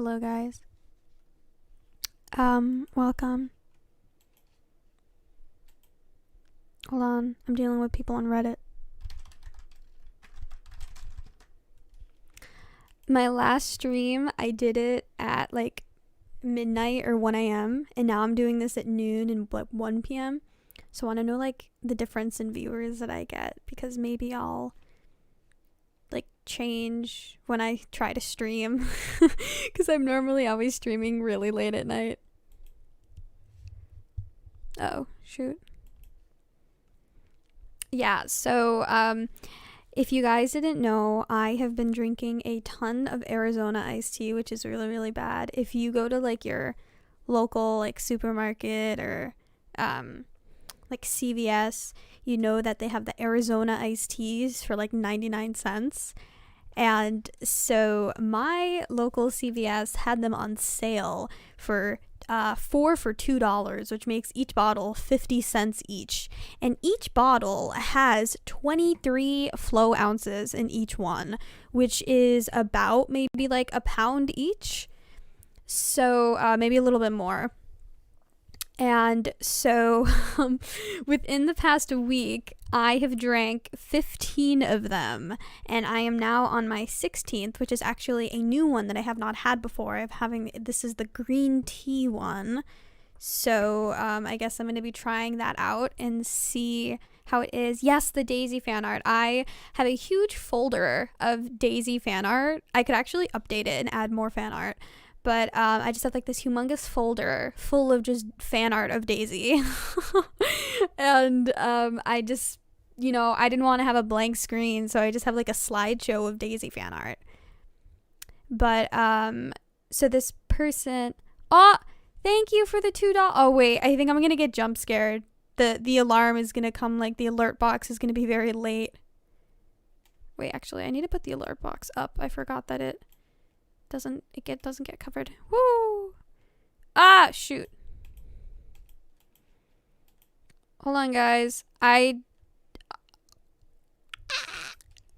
Hello, guys. Welcome. Hold on. I'm dealing with people on Reddit. My last stream, I did it at like midnight or 1 a.m. and now I'm doing this at noon and like 1 p.m. So I want to know like the difference in viewers that I get, because maybe I'll like change when I try to stream, because I'm normally always streaming really late at night. Oh, shoot. Yeah, so if you guys didn't know, I have been drinking a ton of Arizona iced tea, which is really, really bad. If you go to like your local like supermarket or like CVS, you know that they have the Arizona iced teas for like 99 cents. And so my local CVS had them on sale for 4 for $2, which makes each bottle 50 cents each. And each bottle has 23 flow ounces in each one, which is about maybe like a pound each. So maybe a little bit more. And so within the past week, I have drank 15 of them, and I am now on my 16th, which is actually a new one that I have not had before. This is the green tea one. So I guess I'm going to be trying that out and see how it is. Yes, the Daisy fan art. I have a huge folder of Daisy fan art. I could actually update it and add more fan art. But I just have like this humongous folder full of just fan art of Daisy. And I just, I didn't want to have a blank screen, so I just have like a slideshow of Daisy fan art. But so this person, thank you for the $2. Oh wait, I think I'm gonna get jump scared. The alarm is gonna come, like the alert box is gonna be very late. Wait, actually, I need to put the alert box up. I forgot that it doesn't get covered. Woo! Shoot. Hold on, guys.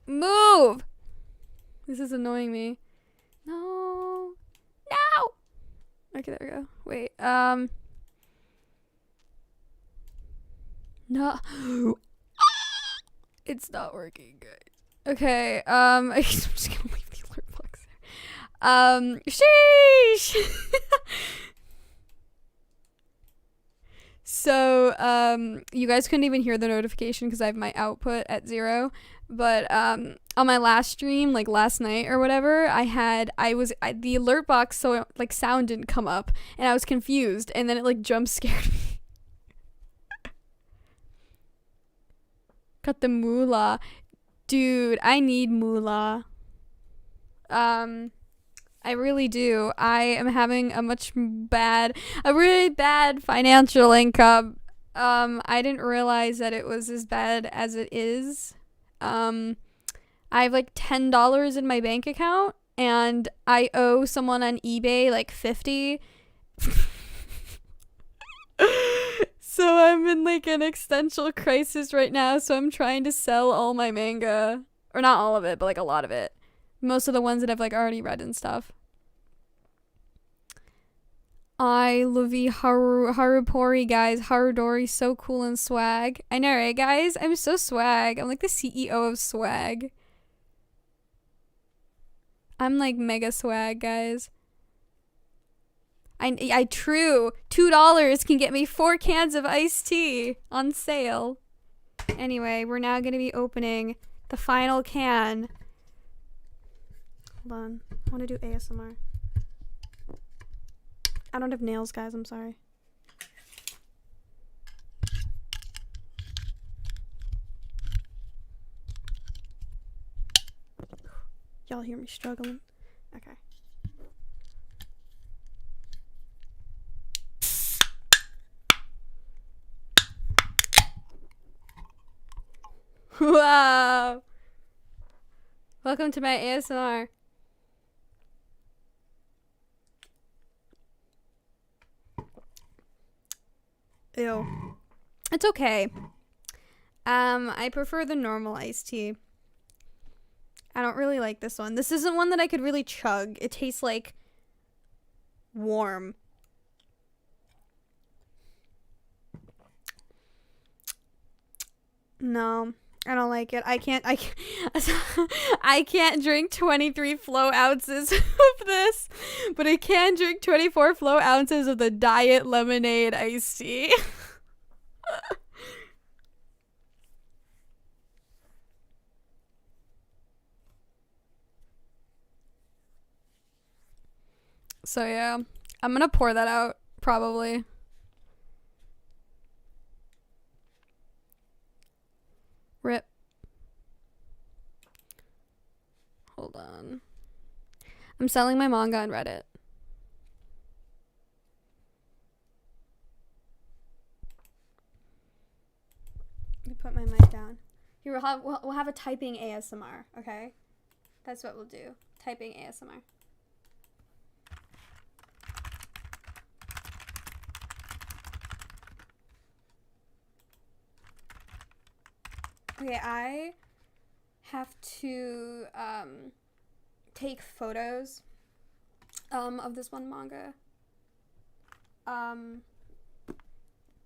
Move! This is annoying me. No. Okay, there we go. Wait, no. It's not working, guys. Okay, I'm just gonna leave the alert box there. Sheesh! So, you guys couldn't even hear the notification because I have my output at 0. But, on my last stream, like last night or whatever, the alert box, so like sound didn't come up and I was confused, and then it like jump scared me. Got the moolah. Dude, I need moolah. I really do. I am having a really bad financial income. I didn't realize that it was as bad as it is. I have like $10 in my bank account, and I owe someone on eBay like 50. So I'm in like an existential crisis right now, so I'm trying to sell all my manga. Or not all of it, but like a lot of it. Most of the ones that I've like already read and stuff. I love Harupori, guys. Harudori, so cool and swag. I know, right, guys? I'm so swag. I'm like the CEO of swag. I'm like mega swag, guys. I true. $2 can get me 4 cans of iced tea on sale. Anyway, we're now going to be opening the final can. Hold on. I want to do ASMR. I don't have nails, guys. I'm sorry. Y'all hear me struggling? Okay. Wow. Welcome to my ASMR. Ew. It's okay. I prefer the normal iced tea. I don't really like this one. This isn't one that I could really chug. It tastes like warm. No, I don't like it. I can't I can't drink 23 flow ounces of this, but I can drink 24 flow ounces of the diet lemonade iced tea. So yeah, I'm gonna pour that out probably. Rip. Hold on. I'm selling my manga on Reddit. Let me put my mic down. Here we'll have a typing ASMR, okay? That's what we'll do. Typing ASMR. Okay, I have to take photos of this one manga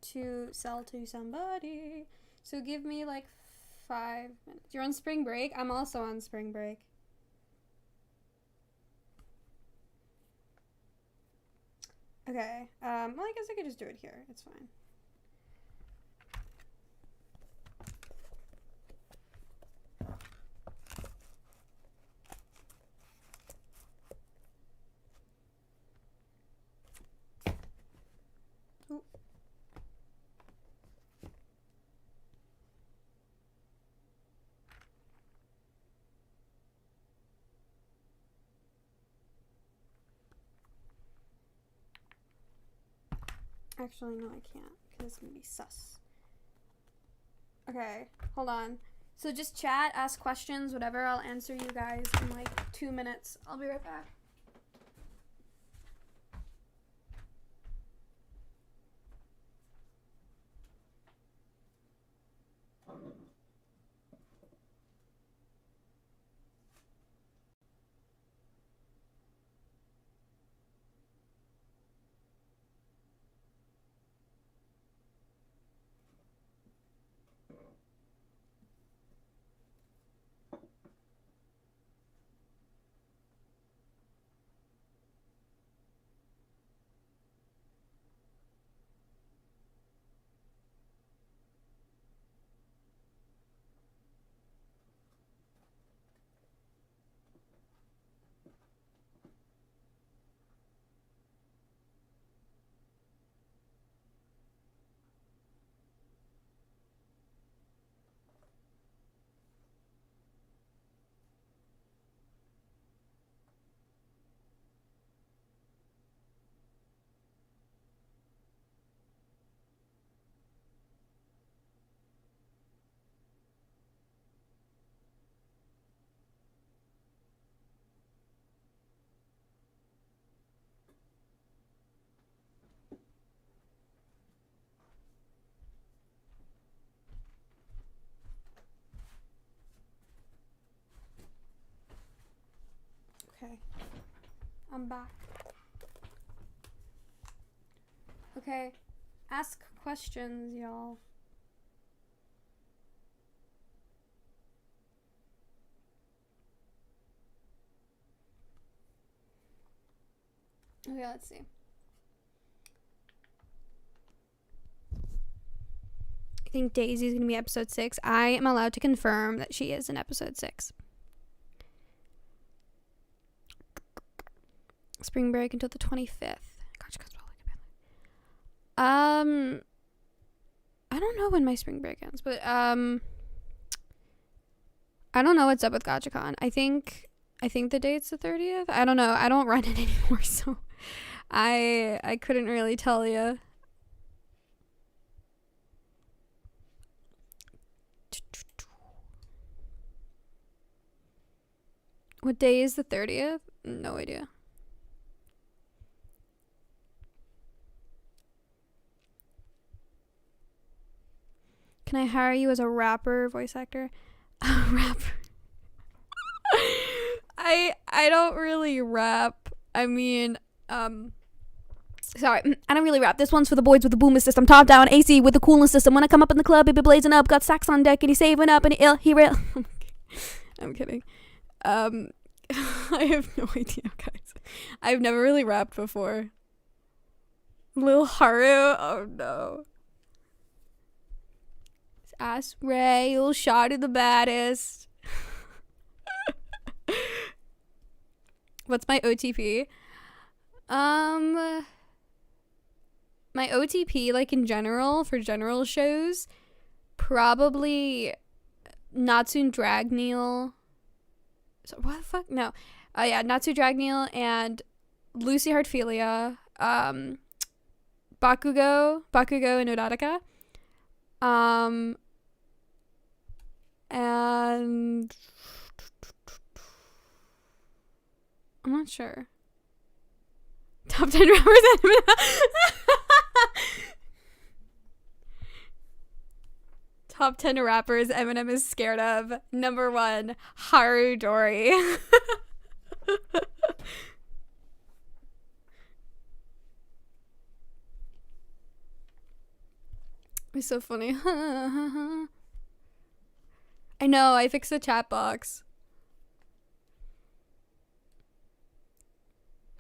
to sell to somebody. So give me like 5 minutes. You're on spring break? I'm also on spring break. Okay. Well, I guess I could just do it here. It's fine. Ooh. Actually, no, I can't, because it's gonna be sus. Okay, hold on. So just chat, ask questions, whatever. I'll answer you guys in like 2 minutes. I'll be right back. Okay, I'm back. Okay, ask questions, y'all. Okay, let's see. I think Daisy's gonna be episode 6. I am allowed to confirm that she is in episode 6. Spring break until the 25th. I don't know when my spring break ends, but I don't know what's up with GachaCon. I think the date's the 30th. I don't know. I don't run it anymore, so I couldn't really tell you. What day is the 30th? No idea. Can I hire you as a rapper voice actor? A rapper. I don't really rap. I mean, Sorry, I don't really rap. This one's for the boys with the boomer system. Top down, AC with the cooling system. When I come up in the club, he be blazing up. Got sacks on deck and he's saving up and he ill, he real. I'm kidding. I have no idea, guys. I've never really rapped before. Lil Haru? Oh no. Ask Ray, Lil Shawty the baddest. What's my OTP? My OTP, like in general, for general shows, probably Natsu Dragneel. So what the fuck? No. Yeah, Natsu Dragneel and Lucy Heartfilia, Bakugo and Udaraka. And I'm not sure. Top 10 rappers Top 10 rappers Eminem is scared of. Number 1, Haru Dori. It's so funny. I know, I fixed the chat box.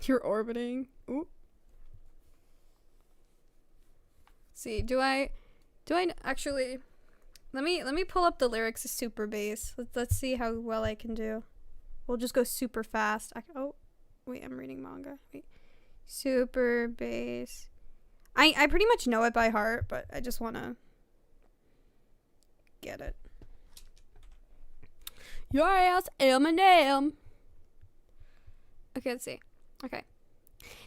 You're orbiting. Ooh. See, do I actually, let me pull up the lyrics of Super Bass. Let's see how well I can do. We'll just go super fast. Oh, wait, I'm reading manga. Wait. Super Bass. I pretty much know it by heart, but I just want to get it. Your ass, Eminem. Okay, let's see. Okay.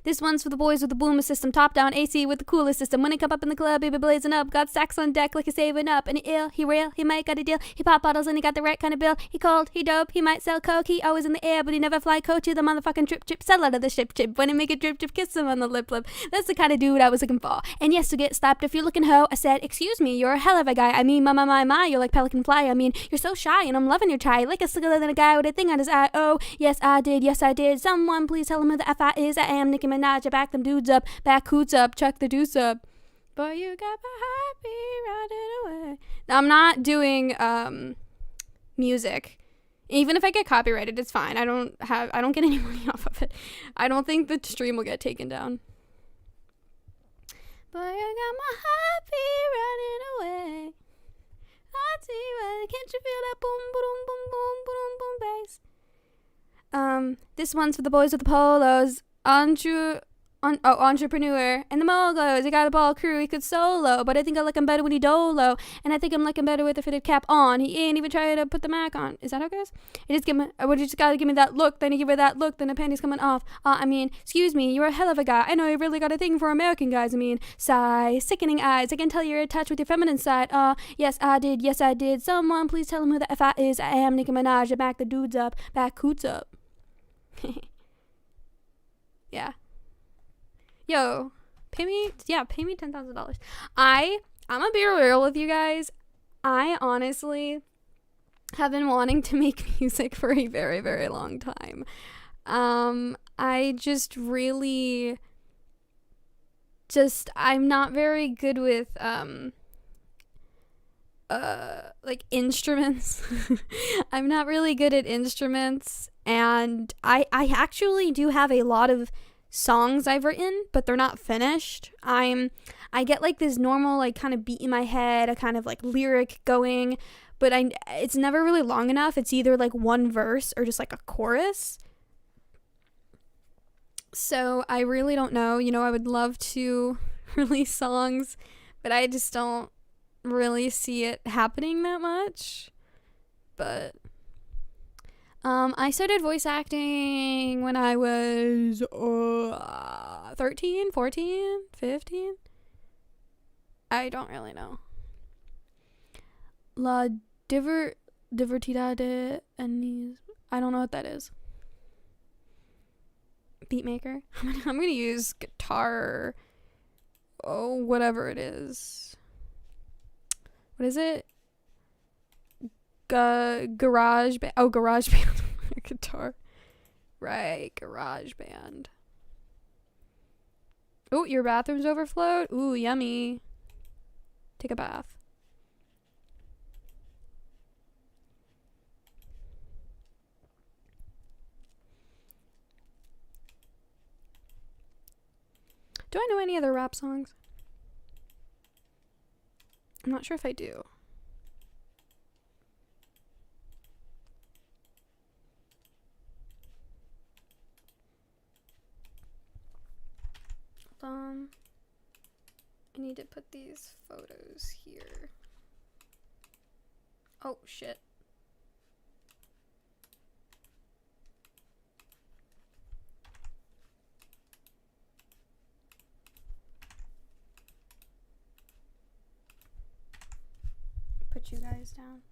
This one's for the boys with the boomer system. Top down, AC with the coolest system. When he come up in the club, he be blazing up. Got stacks on deck like he's saving up. And he ill, he real, he might got a deal. He pop bottles and he got the right kind of bill. He cold, he dope, he might sell coke. He always in the air, but he never fly coach. He the motherfucking trip chip, sell out of the ship chip. When he make a drip chip, kiss him on the lip lip. That's the kind of dude I was looking for. And yes, to get slapped if you're looking hoe. I said, excuse me, you're a hell of a guy. I mean, my, you're like Pelican Fly. I mean, you're so shy and I'm loving your try. Like a slicker than a guy with a thing on his eye. Oh, yes, I did. Someone please tell him who the F.I. is. I am Nicki Minaj. I back them dudes up, back hoots up, chuck the deuce up. Boy, you got my heartbeat running away. Now, I'm not doing music. Even if I get copyrighted, it's fine. I don't get any money off of it. I don't think the stream will get taken down. Boy, you got my heartbeat running away. I see why, can't you feel that boom, boom, boom, boom, boom, boom bass? This one's for the boys with the polos. Entrepreneur and the mogos. He got a ball crew. He could solo, but I think I like him better when he dolo. And I think I'm like him better with the fitted cap on. He ain't even trying to put the Mac on. Is that how it goes? It just you just gotta give me that look. Then you give her that look. Then the panty's coming off. I mean, excuse me, you're a hell of a guy. I know you really got a thing for American guys. I mean, sigh, sickening eyes. I can tell you're attached with your feminine side. Yes I did. Someone please tell him who the F.I. is. I am Nicki Minaj. I back the dudes up, back hoots up. Yeah. Yo, pay me $10,000. I'm gonna be real with you guys. I honestly have been wanting to make music for a very, very long time. I just really I'm not very good with like instruments. I'm not really good at instruments, and I actually do have a lot of songs I've written, but they're not finished. I get like this normal like kind of beat in my head, a kind of like lyric going, but it's never really long enough. It's either like one verse or just like a chorus. So I really don't know. You know, I would love to release songs, but I just don't really see it happening that much. But I started voice acting when I was 13, 14, 15. I don't really know. La Divertida de Anis. I don't know what that is. Beatmaker. I'm gonna use guitar. Oh, whatever it is. What is it? Garage band. Oh, garage band. Guitar. Right, garage band. Oh, your bathroom's overflowed? Ooh, yummy. Take a bath. Do I know any other rap songs? I'm not sure if I do. Hold on. I need to put these photos here. Oh, shit. Put you guys down.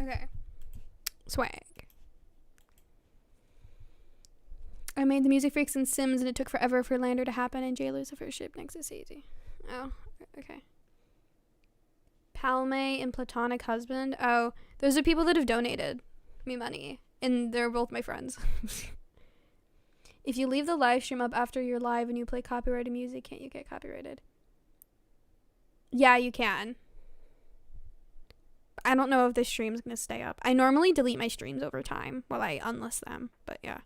Okay. Swag. I made the Music Freaks and Sims, and it took forever for Lander to happen, and Jay lose the first ship next to Sadie. Oh, okay. Palme and Platonic Husband. Oh, those are people that have donated me money, and they're both my friends. If you leave the live stream up after you're live and you play copyrighted music, can't you get copyrighted? Yeah, you can. I don't know if this stream's gonna stay up. I normally delete my streams over time while I unlist them, but yeah.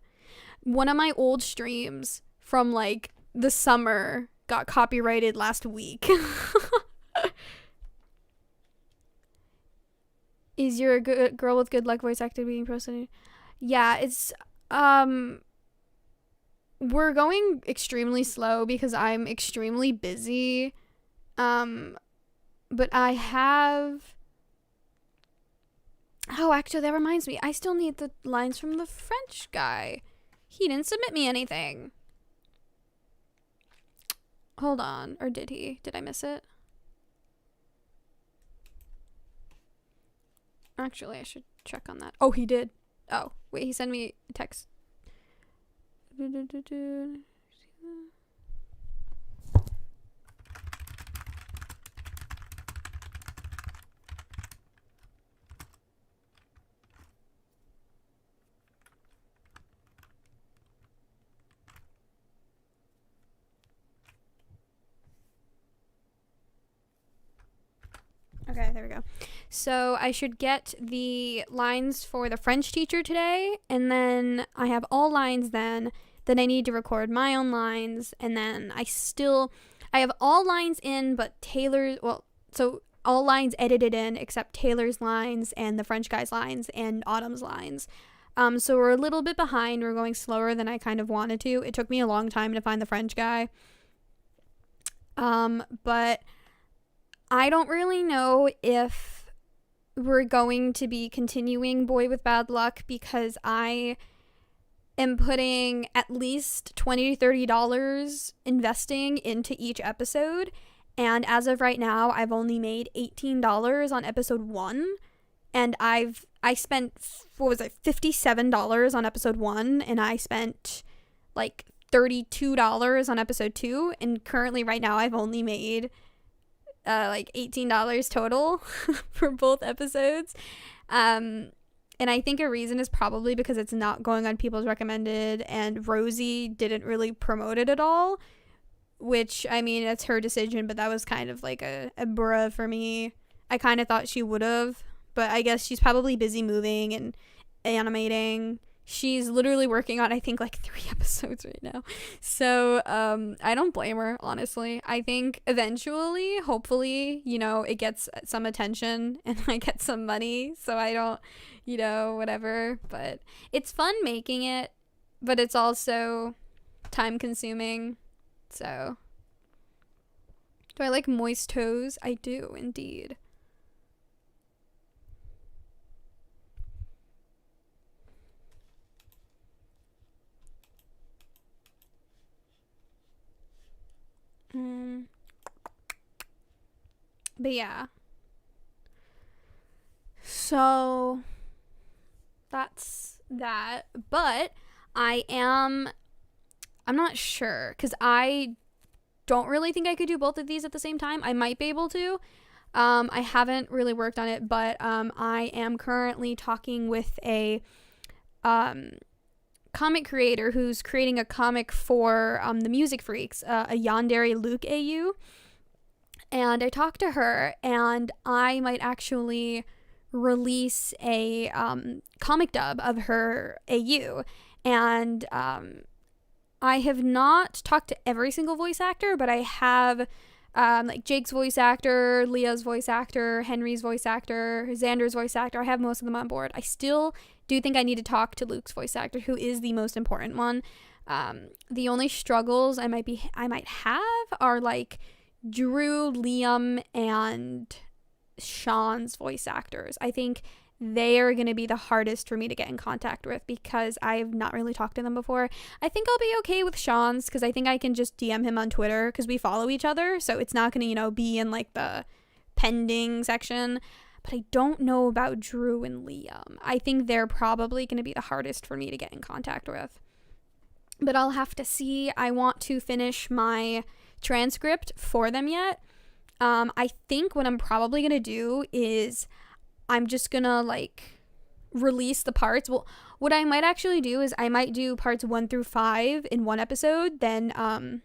One of my old streams from like the summer got copyrighted last week. Is your girl with good luck voice actor being posted? Yeah, it's we're going extremely slow because I'm extremely busy. But I have... Oh, actually, that reminds me. I still need the lines from the French guy. He didn't submit me anything. Hold on. Or did he? Did I miss it? Actually, I should check on that. Oh, he did. Oh, wait. He sent me a text. Okay, there we go. So I should get the lines for the French teacher today, and then I have all lines then. Then I need to record my own lines, and then I have all lines in, but so all lines edited in except Taylor's lines and the French guy's lines and Autumn's lines. So we're a little bit behind. We're going slower than I kind of wanted to. It took me a long time to find the French guy. But I don't really know if we're going to be continuing Boy with Bad Luck because I am putting at least $20 to $30 investing into each episode. And as of right now, I've only made $18 on episode 1. And I spent, $57 on episode 1. And I spent like $32 on episode 2. And currently right now I've only made like $18 total for both episodes. And I think a reason is probably because it's not going on people's recommended, and Rosie didn't really promote it at all, which, I mean, it's her decision, but that was kind of like a bruh for me. I kind of thought she would have, but I guess she's probably busy moving and animating. She's literally working on, I think, like 3 episodes right now. So, I don't blame her, honestly. I think eventually, hopefully, it gets some attention and I get some money so I don't, whatever. But it's fun making it, but it's also time consuming. So, do I like moist toes? I do, indeed. But yeah. So that's that. But I'm not sure because I don't really think I could do both of these at the same time. I might be able to. I haven't really worked on it, but I am currently talking with a comic creator who's creating a comic for the Music Freaks, a Yandere Luke AU. And I talked to her, and I might actually release a comic dub of her AU. And I have not talked to every single voice actor, but I have like Jake's voice actor, Leah's voice actor, Henry's voice actor, Xander's voice actor. I have most of them on board. I still do think I need to talk to Luke's voice actor, who is the most important one. The only struggles I might have are like Drew, Liam, and Sean's voice actors. I think they are going to be the hardest for me to get in contact with because I've not really talked to them before. I think I'll be okay with Sean's because I think I can just DM him on Twitter because we follow each other. So it's not going to, be in like the pending section. But I don't know about Drew and Liam. I think they're probably going to be the hardest for me to get in contact with. But I'll have to see. I want to finish my transcript for them yet. I think what I'm probably going to do is I'm just gonna like release the parts. Well, what I might actually do is I might do parts 1 through 5 in one episode. Then, or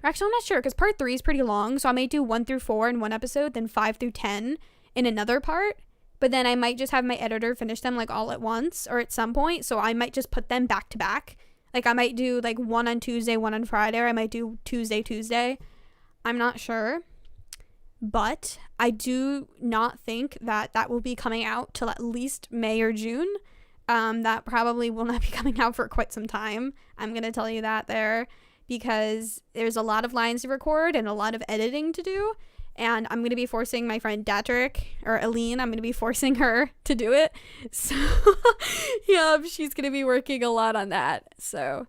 actually, I'm not sure because part 3 is pretty long. So I might do 1 through 4 in one episode, then 5 through 10 in another part. But then I might just have my editor finish them like all at once or at some point. So I might just put them back to back. Like I might do like one on Tuesday, one on Friday, or I might do Tuesday. I'm not sure. But I do not think that will be coming out till at least May or June. That probably will not be coming out for quite some time. I'm going to tell you that there because there's a lot of lines to record and a lot of editing to do. And I'm going to be forcing my friend Datrick, or Aline, I'm going to be forcing her to do it. So, yeah, she's going to be working a lot on that. So...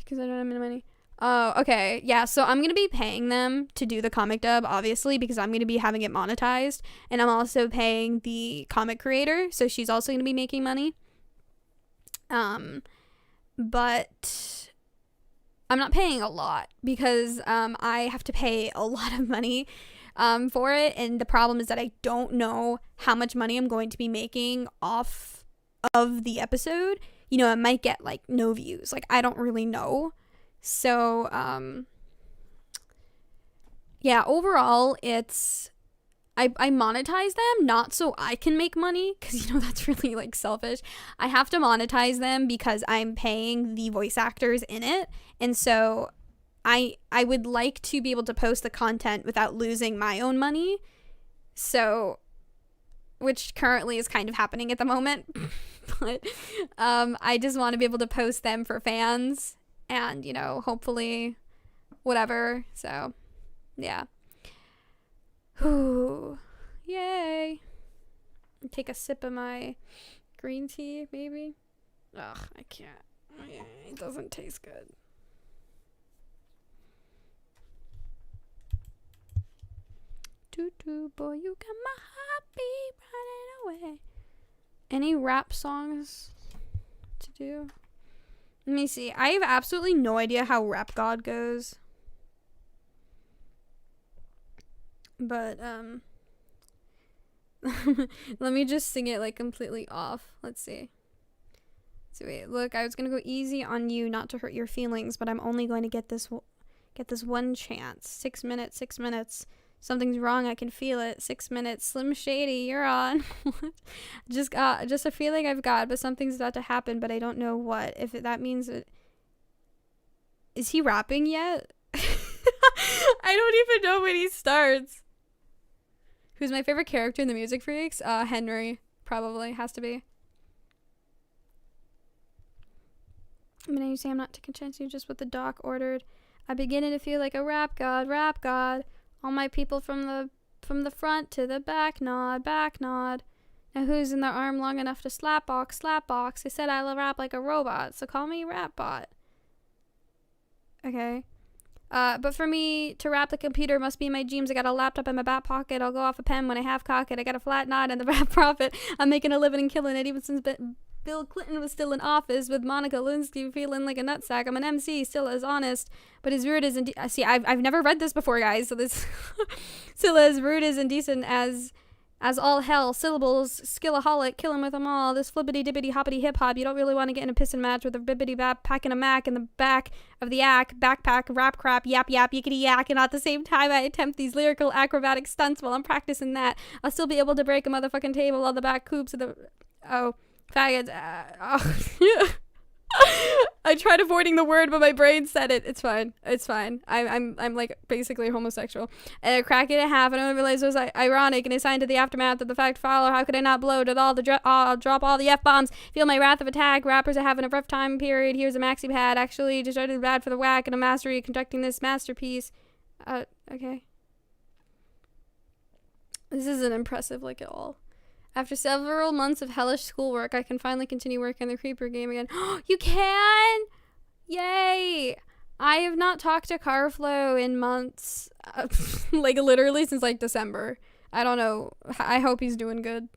because I don't have any money. Oh, okay. Yeah, so I'm going to be paying them to do the comic dub, obviously, because I'm going to be having it monetized. And I'm also paying the comic creator, so she's also going to be making money. But I'm not paying a lot because I have to pay a lot of money for it. And the problem is that I don't know how much money I'm going to be making off of the episode. It might get like no views. Like I don't really know. So yeah, overall it's I monetize them not so I can make money because that's really like selfish. I have to monetize them because I'm paying the voice actors in it, and so I would like to be able to post the content without losing my own money. So, which currently is kind of happening at the moment. But I just want to be able to post them for fans and, hopefully whatever. So, yeah. Whew. Yay. Take a sip of my green tea, maybe. Ugh, I can't. It doesn't taste good. Doo-doo, boy, you got my heartbeat running away. Any rap songs to do? Let me see. I have absolutely no idea how Rap God goes. But, let me just sing it like completely off. Let's see. So wait, look, I was gonna go easy on you not to hurt your feelings, but I'm only going to get this one chance. 6 minutes, 6 minutes. Something's wrong, I can feel it. 6 minutes. Slim Shady, you're on. Just a feeling I've got, but something's about to happen, but I don't know what. If that means it... Is he rapping yet? I don't even know when he starts. Who's my favorite character in the Music Freaks? Henry, probably, has to be. But now you say I'm not taking a chance, you just what the doc ordered. I'm beginning to feel like a rap god, rap god. All my people from the front to the back nod, back nod. Now who's in their arm long enough to slapbox, slapbox? They said I'll rap like a robot, so call me Rapbot. Okay. But for me to rap the computer must be my dreams. I got a laptop in my back pocket. I'll go off a pen when I half cock it. I got a flat knot and the rap profit. I'm making a living and killing it even since Bill Clinton was still in office with Monica Lewinsky feeling like a nutsack. I'm an MC, still as honest, but as rude as see, I've never read this before, guys. So this still as rude as indecent as all hell. Syllables, skillaholic, killing with them all. This flippity dippity hoppity hip hop. You don't really want to get in a pissin' match with a bibbity bap packing a mac in the back of the act. Backpack, rap crap, yap yap, yickety yak. And at the same time, I attempt these lyrical acrobatic stunts while I'm practicing that. I'll still be able to break a motherfucking table on the back coops of the. Oh. Faggots. I tried avoiding the word, but my brain said it. It's fine. It's fine. I'm like basically homosexual. And I crack it in half, and I realized it was ironic and assigned to the aftermath of the fact follow. How could I not blow to all the I'll drop all the F-bombs, feel my wrath of attack. Rappers are having a rough time period. Here's a maxi pad. Actually, just started bad for the whack and a mastery conducting this masterpiece. Okay. This isn't impressive like at all. After several months of hellish schoolwork, I can finally continue working the Creeper game again. You can? Yay! I have not talked to Carflow in months. Like, literally since, like, December. I don't know. I hope he's doing good.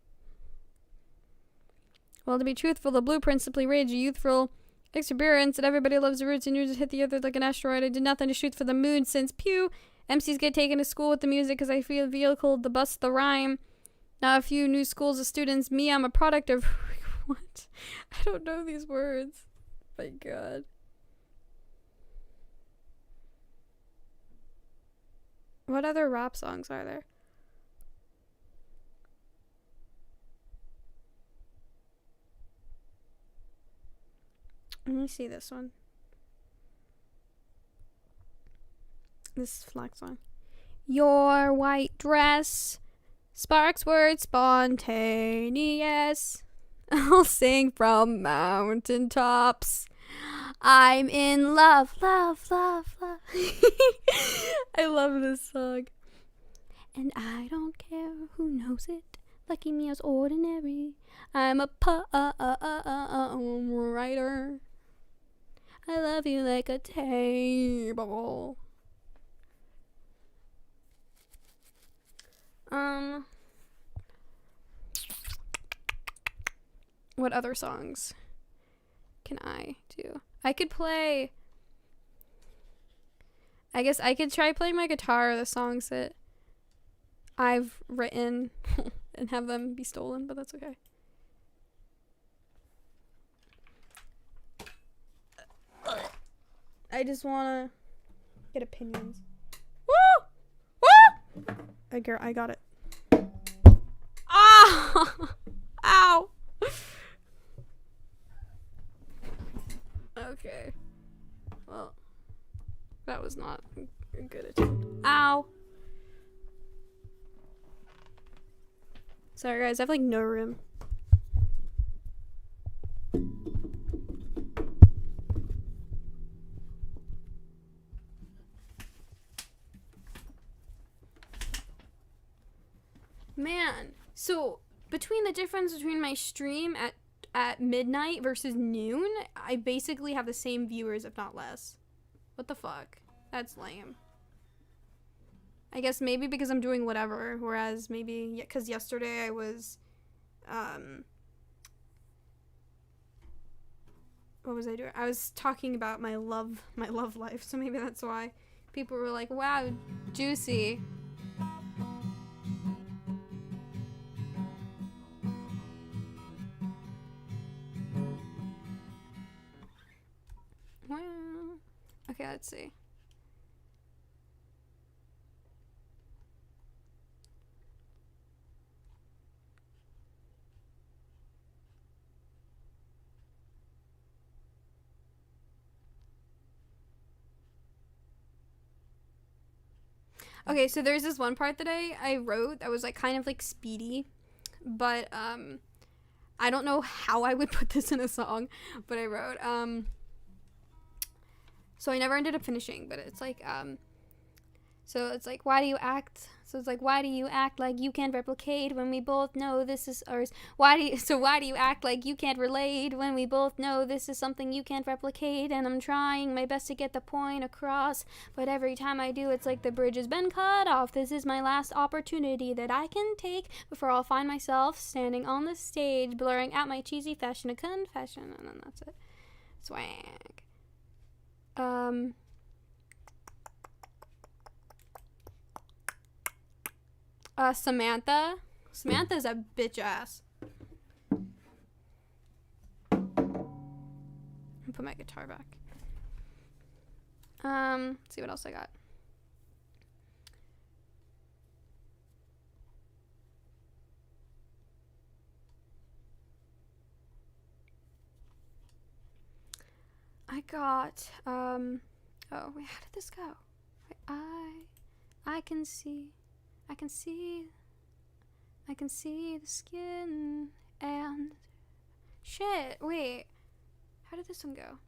Well, to be truthful, the blueprint simply rage a youthful exuberance that everybody loves the roots and you just hit the earth like an asteroid. I did nothing to shoot for the moon since, pew, MCs get taken to school with the music because I feel a vehicle to bust the rhyme. Now a few new schools of students. Me, I'm a product of... What? I don't know these words. My God. What other rap songs are there? Let me see this one. This Flack song. Your white dress... Sparks words spontaneous. I'll sing from mountain tops. I'm in love, love, love, love. I love this song. And I don't care who knows it. Lucky me as ordinary. I'm a writer. I love you like a table. What other songs can I do? I could play... I guess I could try playing my guitar the songs that I've written and have them be stolen, but that's okay. I just wanna get opinions. Woo! Woo! I got it. Ah! Ow! Okay. Well, that was not a good attempt. Ow! Sorry guys, I have like no room. Man, so between the difference between my stream at midnight versus noon, I basically have the same viewers, if not less. What the fuck? That's lame. I guess maybe because I'm doing whatever, whereas maybe because yesterday I was, what was I doing? I was talking about my love life, so maybe that's why people were like, wow, juicy. Well, okay, let's see. Okay, so there's this one part that I wrote that was like kind of like speedy, but I don't know how I would put this in a song, but I wrote so I never ended up finishing, but it's like so it's like, why do you act so So it's like, why do you act like you can't replicate when we both know this is ours? Why do you act like you can't relate when we both know this is something you can't replicate? And I'm trying my best to get the point across, but every time I do, it's like the bridge has been cut off. This is my last opportunity that I can take before I'll find myself standing on the stage, blurring out my cheesy fashion, a confession, and then that's it. Swag. Samantha. Samantha's a bitch ass. I'll put my guitar back. Let's see what else I got. I got, oh wait, how did this go? I can see the skin and shit. Wait, how did this one go?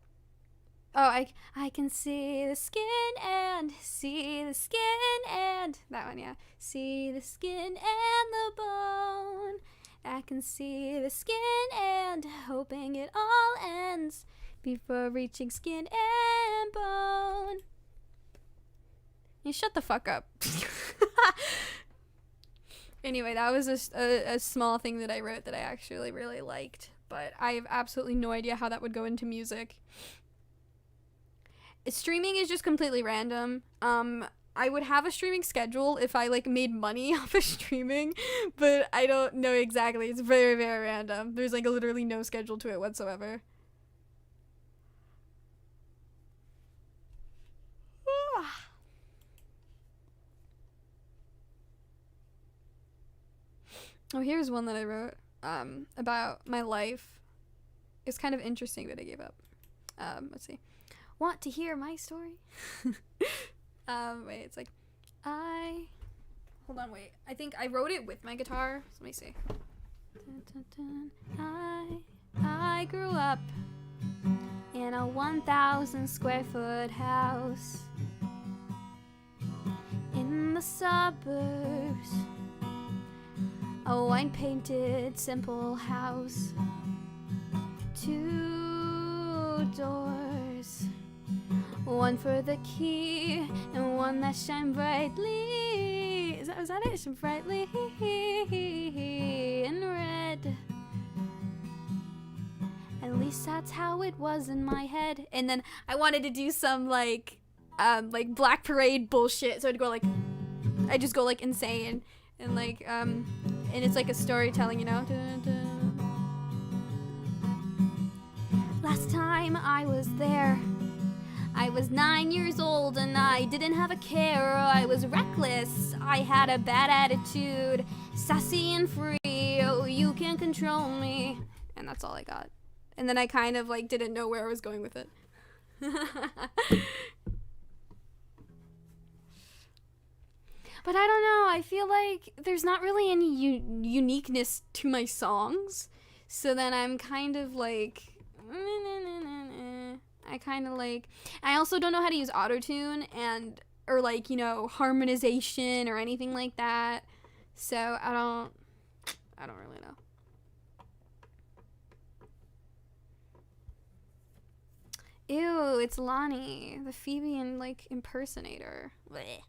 Oh, I can see the skin and that one, yeah. See the skin and the bone. I can see the skin and hoping it all ends before reaching skin and bone. You shut the fuck up. Anyway, that was a small thing that I wrote that I actually really liked, but I have absolutely no idea how that would go into music. Streaming is just completely random. I would have a streaming schedule if I like made money off of streaming, but I don't know exactly. It's very, very random. There's like literally no schedule to it whatsoever. Oh, here's one that I wrote about my life. It's kind of interesting, but I gave up. Let's see. Want to hear my story? Wait, it's like, hold on, wait. I think I wrote it with my guitar. So let me see. Dun, dun, dun. I grew up in a 1,000 square foot house in the suburbs. A wine painted simple house. 2 doors. One for the key and one that shine brightly. Was that it? Shine brightly in red. At least that's how it was in my head. And then I wanted to do some like Black Parade bullshit. So I'd go like, I just go like insane and like and it's like a storytelling, you know. Dun, dun. Last time I was there, I was 9 years old and I didn't have a care. I was reckless, I had a bad attitude, sassy and free, oh you can't control me. And that's all I got. And then I kind of like didn't know where I was going with it. But I don't know, I feel like there's not really any uniqueness to my songs. So then I'm kind of like, I also don't know how to use autotune or like, you know, harmonization or anything like that. So I don't really know. Ew, it's Lonnie, the Phoebe like impersonator. Blech.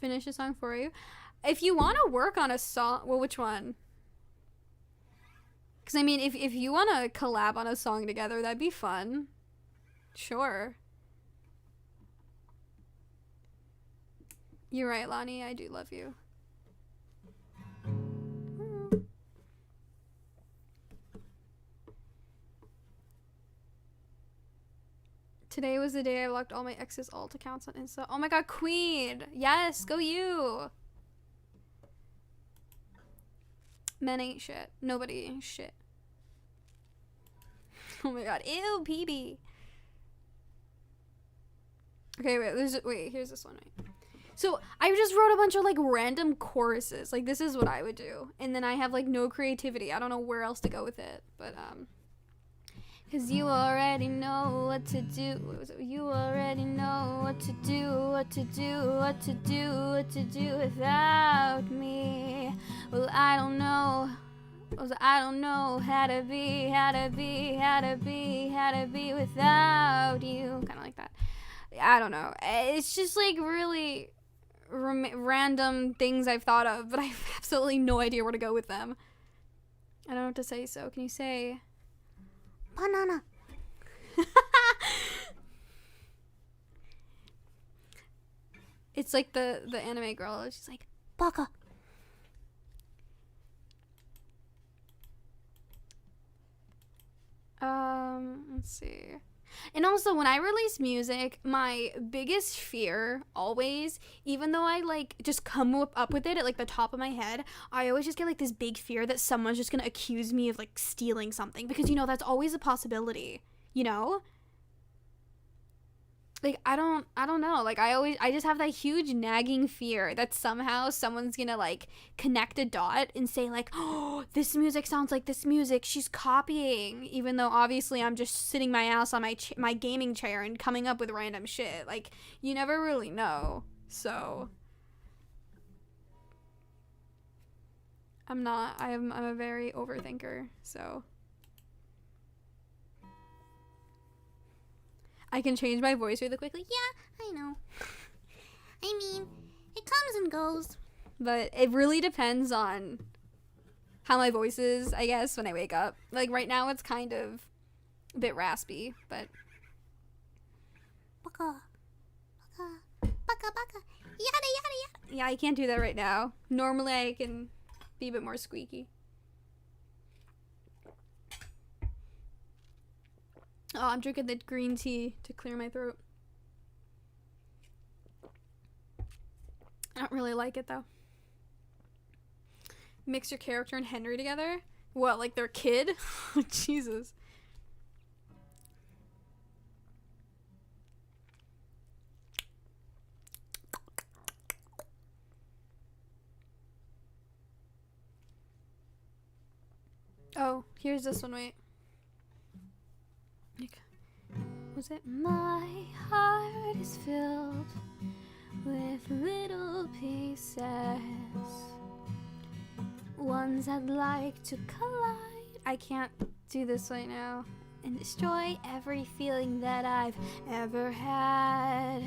Finish a song for you. If you want to work on a song, well, which one? Because I mean, if you want to collab on a song together, that'd be fun. Sure. You're right, Lonnie. I do love you. Today was the day I locked all my ex's alt accounts on Insta. Oh my god, Queen! Yes, go you! Men ain't shit. Nobody ain't shit. Oh my god. Ew, PB. Okay, wait, here's this one, right? So I just wrote a bunch of like random choruses. Like, this is what I would do. And then I have like no creativity. I don't know where else to go with it. But, 'cause you already know what to do. What was it? You already know what to do, what to do, what to do, what to do without me. Well, I don't know. I don't know how to be, how to be, how to be, how to be without you. Kind of like that. I don't know. It's just like really random things I've thought of, but I have absolutely no idea where to go with them. I don't know what to say, so can you say banana? It's like the anime girl. She's like, baka. Let's see. And also, when I release music, my biggest fear always, even though I like just come up with it at like the top of my head, I always just get like this big fear that someone's just gonna accuse me of like stealing something, because you know that's always a possibility, you know? Like, I don't know. Like, I just have that huge nagging fear that somehow someone's gonna, like, connect a dot and say, like, oh, this music sounds like this music. She's copying. Even though, obviously, I'm just sitting my ass on my gaming chair and coming up with random shit. Like, you never really know. So, I'm a very overthinker, so. I can change my voice really quickly. Yeah, I know. I mean, it comes and goes. But it really depends on how my voice is, I guess, when I wake up. Like, right now it's kind of a bit raspy, but... Baka. Baka. Baka, baka. Yada, yada, yada. Yeah, I can't do that right now. Normally I can be a bit more squeaky. Oh, I'm drinking the green tea to clear my throat. I don't really like it, though. Mix your character and Henry together? What, like their kid? Jesus. Oh, here's this one, wait. Was it? My heart is filled with little pieces, ones I'd like to collide. I can't do this right now. And destroy every feeling that I've ever had.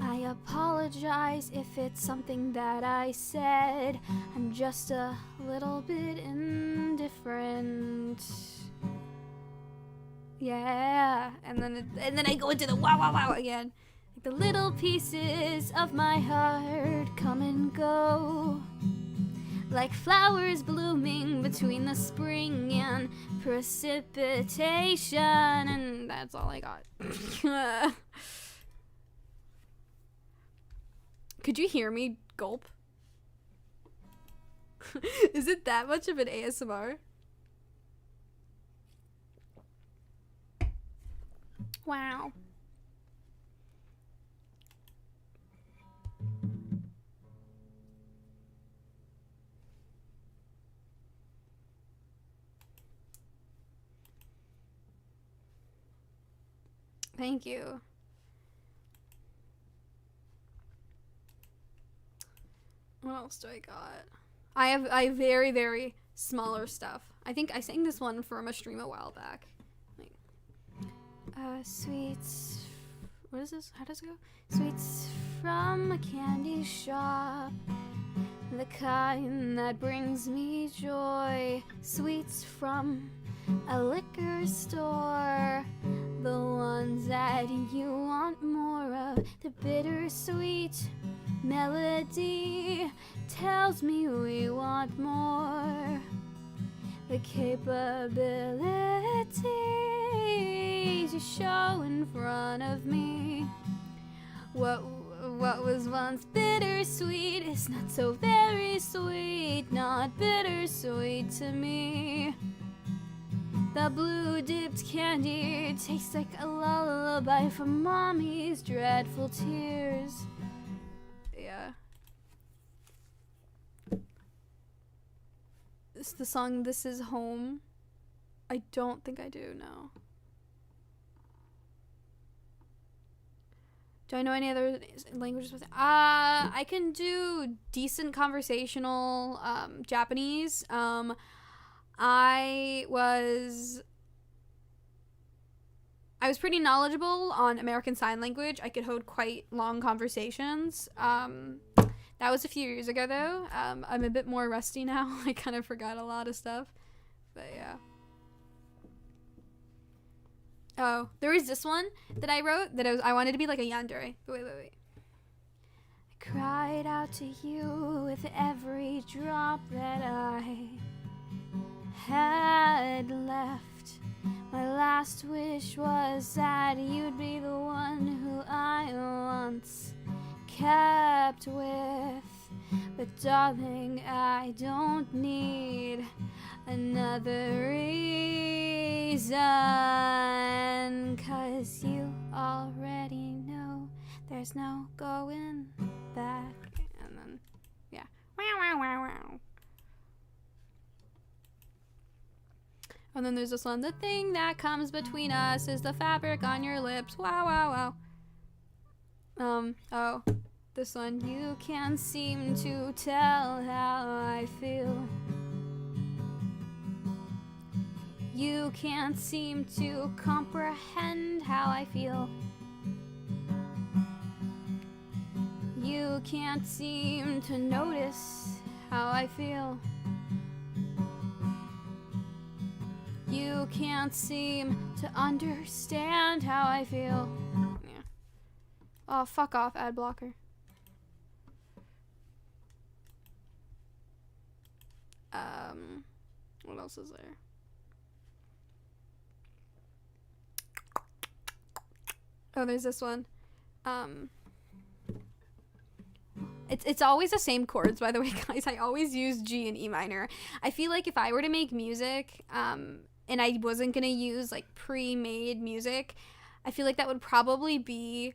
I apologize if it's something that I said. I'm just a little bit indifferent. Yeah, and then I go into the wow wow wow again. Like the little pieces of my heart come and go, like flowers blooming between the spring and precipitation. And that's all I got. Could you hear me gulp? Is it that much of an ASMR? Wow. Thank you. What else do I got? I have very, very smaller stuff. I think I sang this one from a stream a while back. Like, sweets. What is this? How does it go? Sweets from a candy shop, the kind that brings me joy. Sweets from a liquor store, the ones that you want more of. The bittersweet melody tells me we want more. The capabilities you show in front of me. What what was once bittersweet is not so very sweet, not bittersweet to me. The blue dipped candy tastes like a lullaby from mommy's dreadful tears. Yeah. It's the song This Is Home. I don't think I do, no. Do I know any other languages? I can do decent conversational Japanese. I was pretty knowledgeable on American Sign Language. I could hold quite long conversations. That was a few years ago, though. I'm a bit more rusty now. I kind of forgot a lot of stuff. But yeah. Oh, there was this one that I wrote that I wanted to be like a yandere. Wait. I cried out to you with every drop that I had left. My last wish was that you'd be the one who I once kept with. But darling, I don't need another reason, 'cause you already know there's no going back. And then, yeah. Wow. And then there's this one. The thing that comes between us is the fabric on your lips. Wow. Oh, this one. You can't seem to tell how I feel. You can't seem to comprehend how I feel. You can't seem to notice how I feel. You can't seem to understand how I feel. Yeah. Oh, fuck off, ad blocker. What else is there? Oh, there's this one. It's always the same chords, by the way, guys. I always use G and E minor. I feel like if I were to make music, and I wasn't gonna use like pre-made music, I feel like that would probably be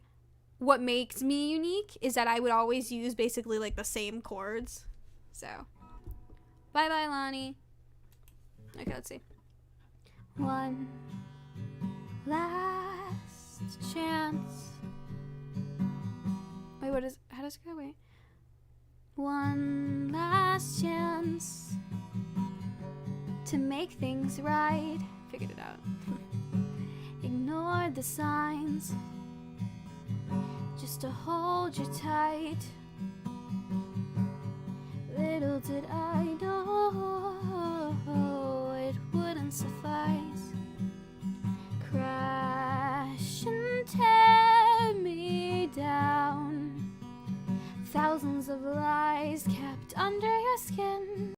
what makes me unique, is that I would always use basically like the same chords. So, bye Lonnie. Okay, let's see. One last chance. Wait, how does it go? Wait. One last chance to make things right. Figured it out. Ignore the signs, just to hold you tight. Little did I know it wouldn't suffice. Crash and tear me down. Thousands of lies kept under your skin.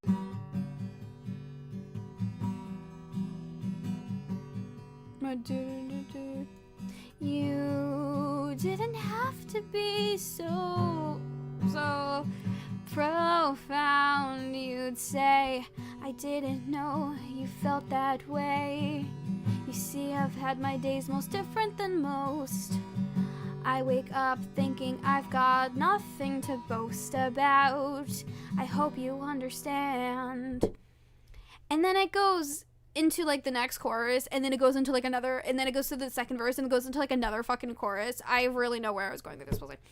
You didn't have to be so profound. You'd say, I didn't know you felt that way. You see, I've had my days most different than most. I wake up thinking I've got nothing to boast about. I hope you understand. And then it goes into like the next chorus, and then it goes into like another, and then it goes to the second verse, and it goes into like another fucking chorus. I really know where I was going with this. Was like,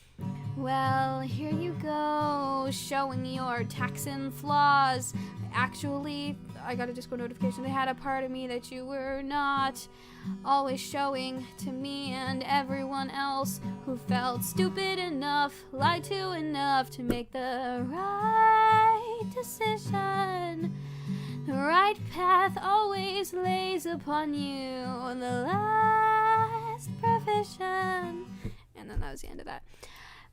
well, here you go, showing your Texan flaws. Actually, I got a Discord notification. They had a part of me that you were not always showing to me and everyone else who felt stupid enough, lied to enough to make the right decision. The right path always lays upon you, the last provision. And then that was the end of that.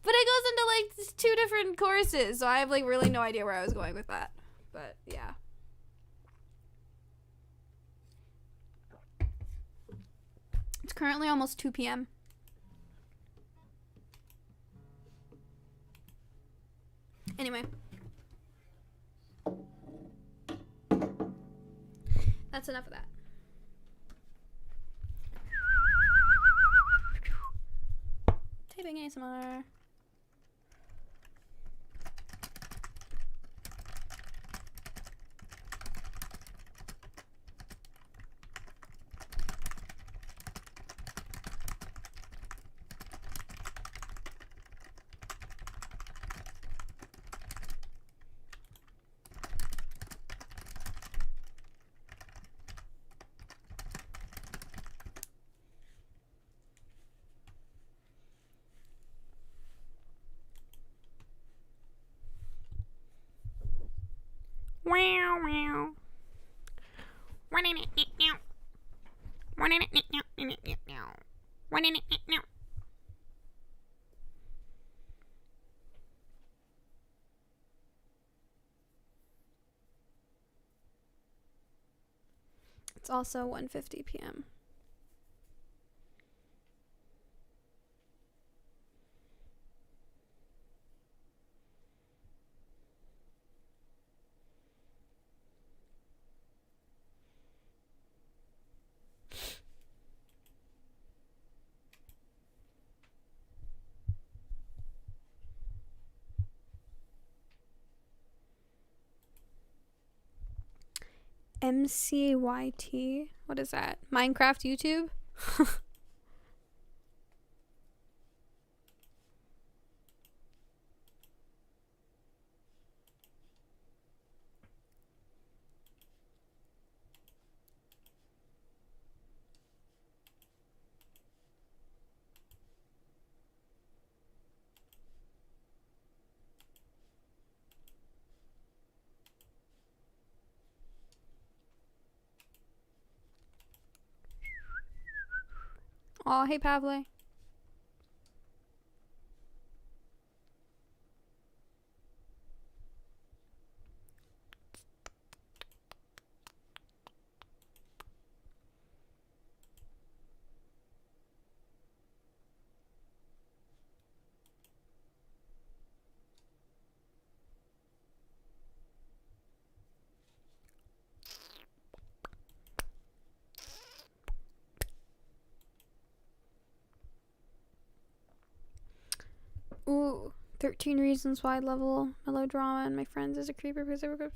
But it goes into like two different choruses, so I have like really no idea where I was going with that. But yeah. It's currently almost 2 p.m. Anyway. That's enough of that. Taping ASMR. Wow, wow. It's also 1:50 p.m. MCYT. What is that? Minecraft YouTube? Oh, hey, Pavle. Ooh, 13 reasons why I level melodrama and my friends as a creeper because they were good.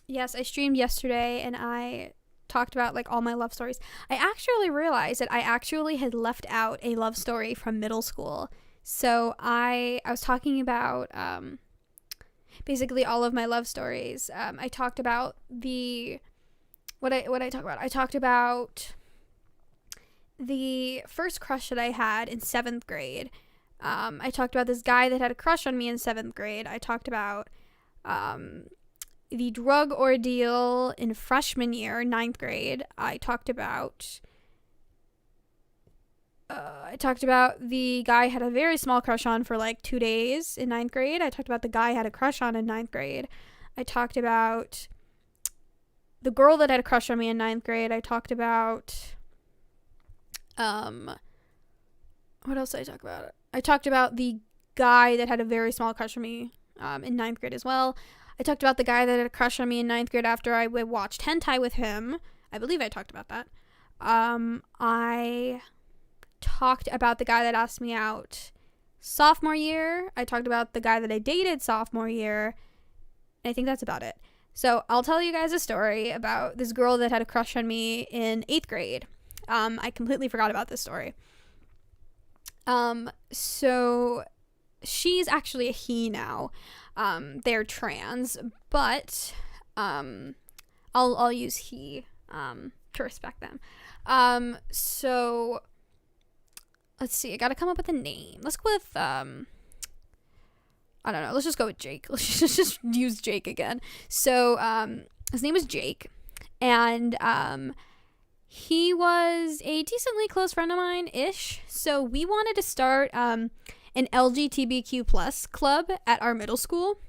Yes, I streamed yesterday and I talked about like all my love stories. I actually realized that I actually had left out a love story from middle school. So I was talking about basically all of my love stories. I talked about what I talk about. I talked about the first crush that I had in 7th grade. I talked about this guy that had a crush on me in 7th grade. I talked about the drug ordeal in freshman year, 9th grade. I talked about the guy I had a very small crush on for like 2 days in 9th grade. I talked about the guy I had a crush on in 9th grade. I talked about the girl that had a crush on me in 9th grade. I talked about what else did I talk about? I talked about the guy that had a very small crush on me in 9th grade as well. I talked about the guy that had a crush on me in 9th grade after I watched hentai with him. I believe I talked about that. I talked about the guy that asked me out sophomore year. I talked about the guy that I dated sophomore year. And I think that's about it. So I'll tell you guys a story about this girl that had a crush on me in 8th grade. I completely forgot about this story. So she's actually a he now. They're trans, but I'll use he to respect them. So let's see. I gotta come up with a name. Let's go with I don't know. Let's just go with Jake. Let's just use Jake again. So his name was Jake, and he was a decently close friend of mine-ish. So we wanted to start an LGBTQ plus club at our middle school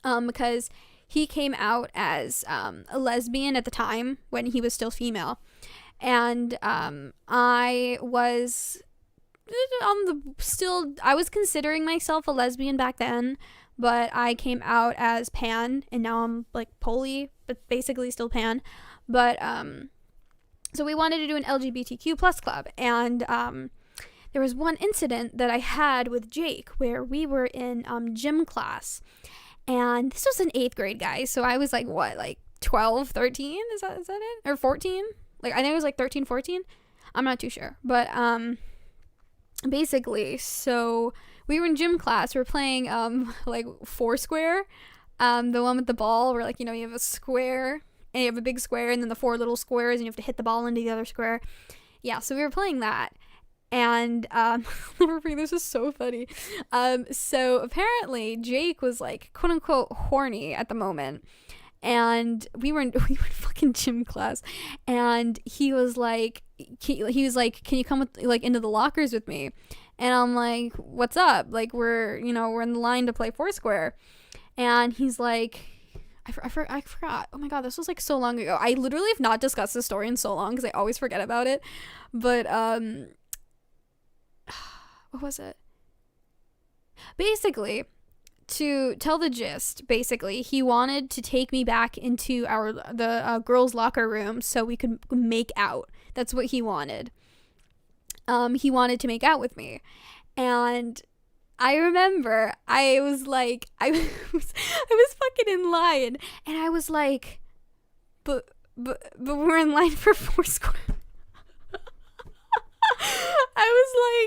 because he came out as a lesbian at the time when he was still female. And I was I was considering myself a lesbian back then, but I came out as pan, and now I'm like poly, but basically still pan. But so we wanted to do an LGBTQ plus club, and there was one incident that I had with Jake where we were in gym class, and this was in 8th grade, guys. So I was like, what, like 12, 13? Is that it? Or 14? Like, I think it was like 13, 14. I'm not too sure. But basically, so we were in gym class. We were playing like Foursquare, the one with the ball where, like, you know, you have a square and you have a big square and then the 4 little squares and you have to hit the ball into the other square. Yeah, so we were playing that. And this is so funny. So apparently Jake was like, quote unquote, horny at the moment. And we were in fucking gym class, and he was like, can you come with, like, into the lockers with me? And I'm like, what's up? Like, we're in the line to play Foursquare. And he's like, I forgot. Oh my God, this was like so long ago. I literally have not discussed this story in so long because I always forget about it. But what was it? Basically, to tell the gist, basically, he wanted to take me back into the girls' locker room so we could make out. That's what he wanted. He wanted to make out with me. And I remember I was like, I was fucking in line, and I was like, but we're in line for Foursquare. I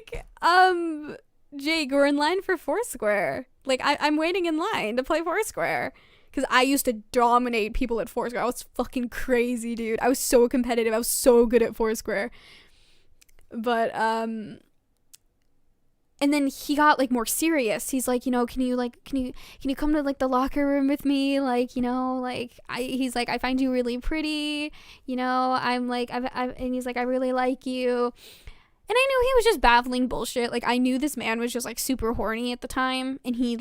was like, Jake, we're in line for Foursquare. Like, I'm waiting in line to play Foursquare. Because I used to dominate people at Foursquare. I was fucking crazy, dude. I was so competitive. I was so good at Foursquare. But, and then he got, like, more serious. He's like, can you come to, like, the locker room with me? Like, like, he's like, I find you really pretty. I'm like, and he's like, I really like you. And I knew he was just baffling bullshit. Like, I knew this man was just, like, super horny at the time. And he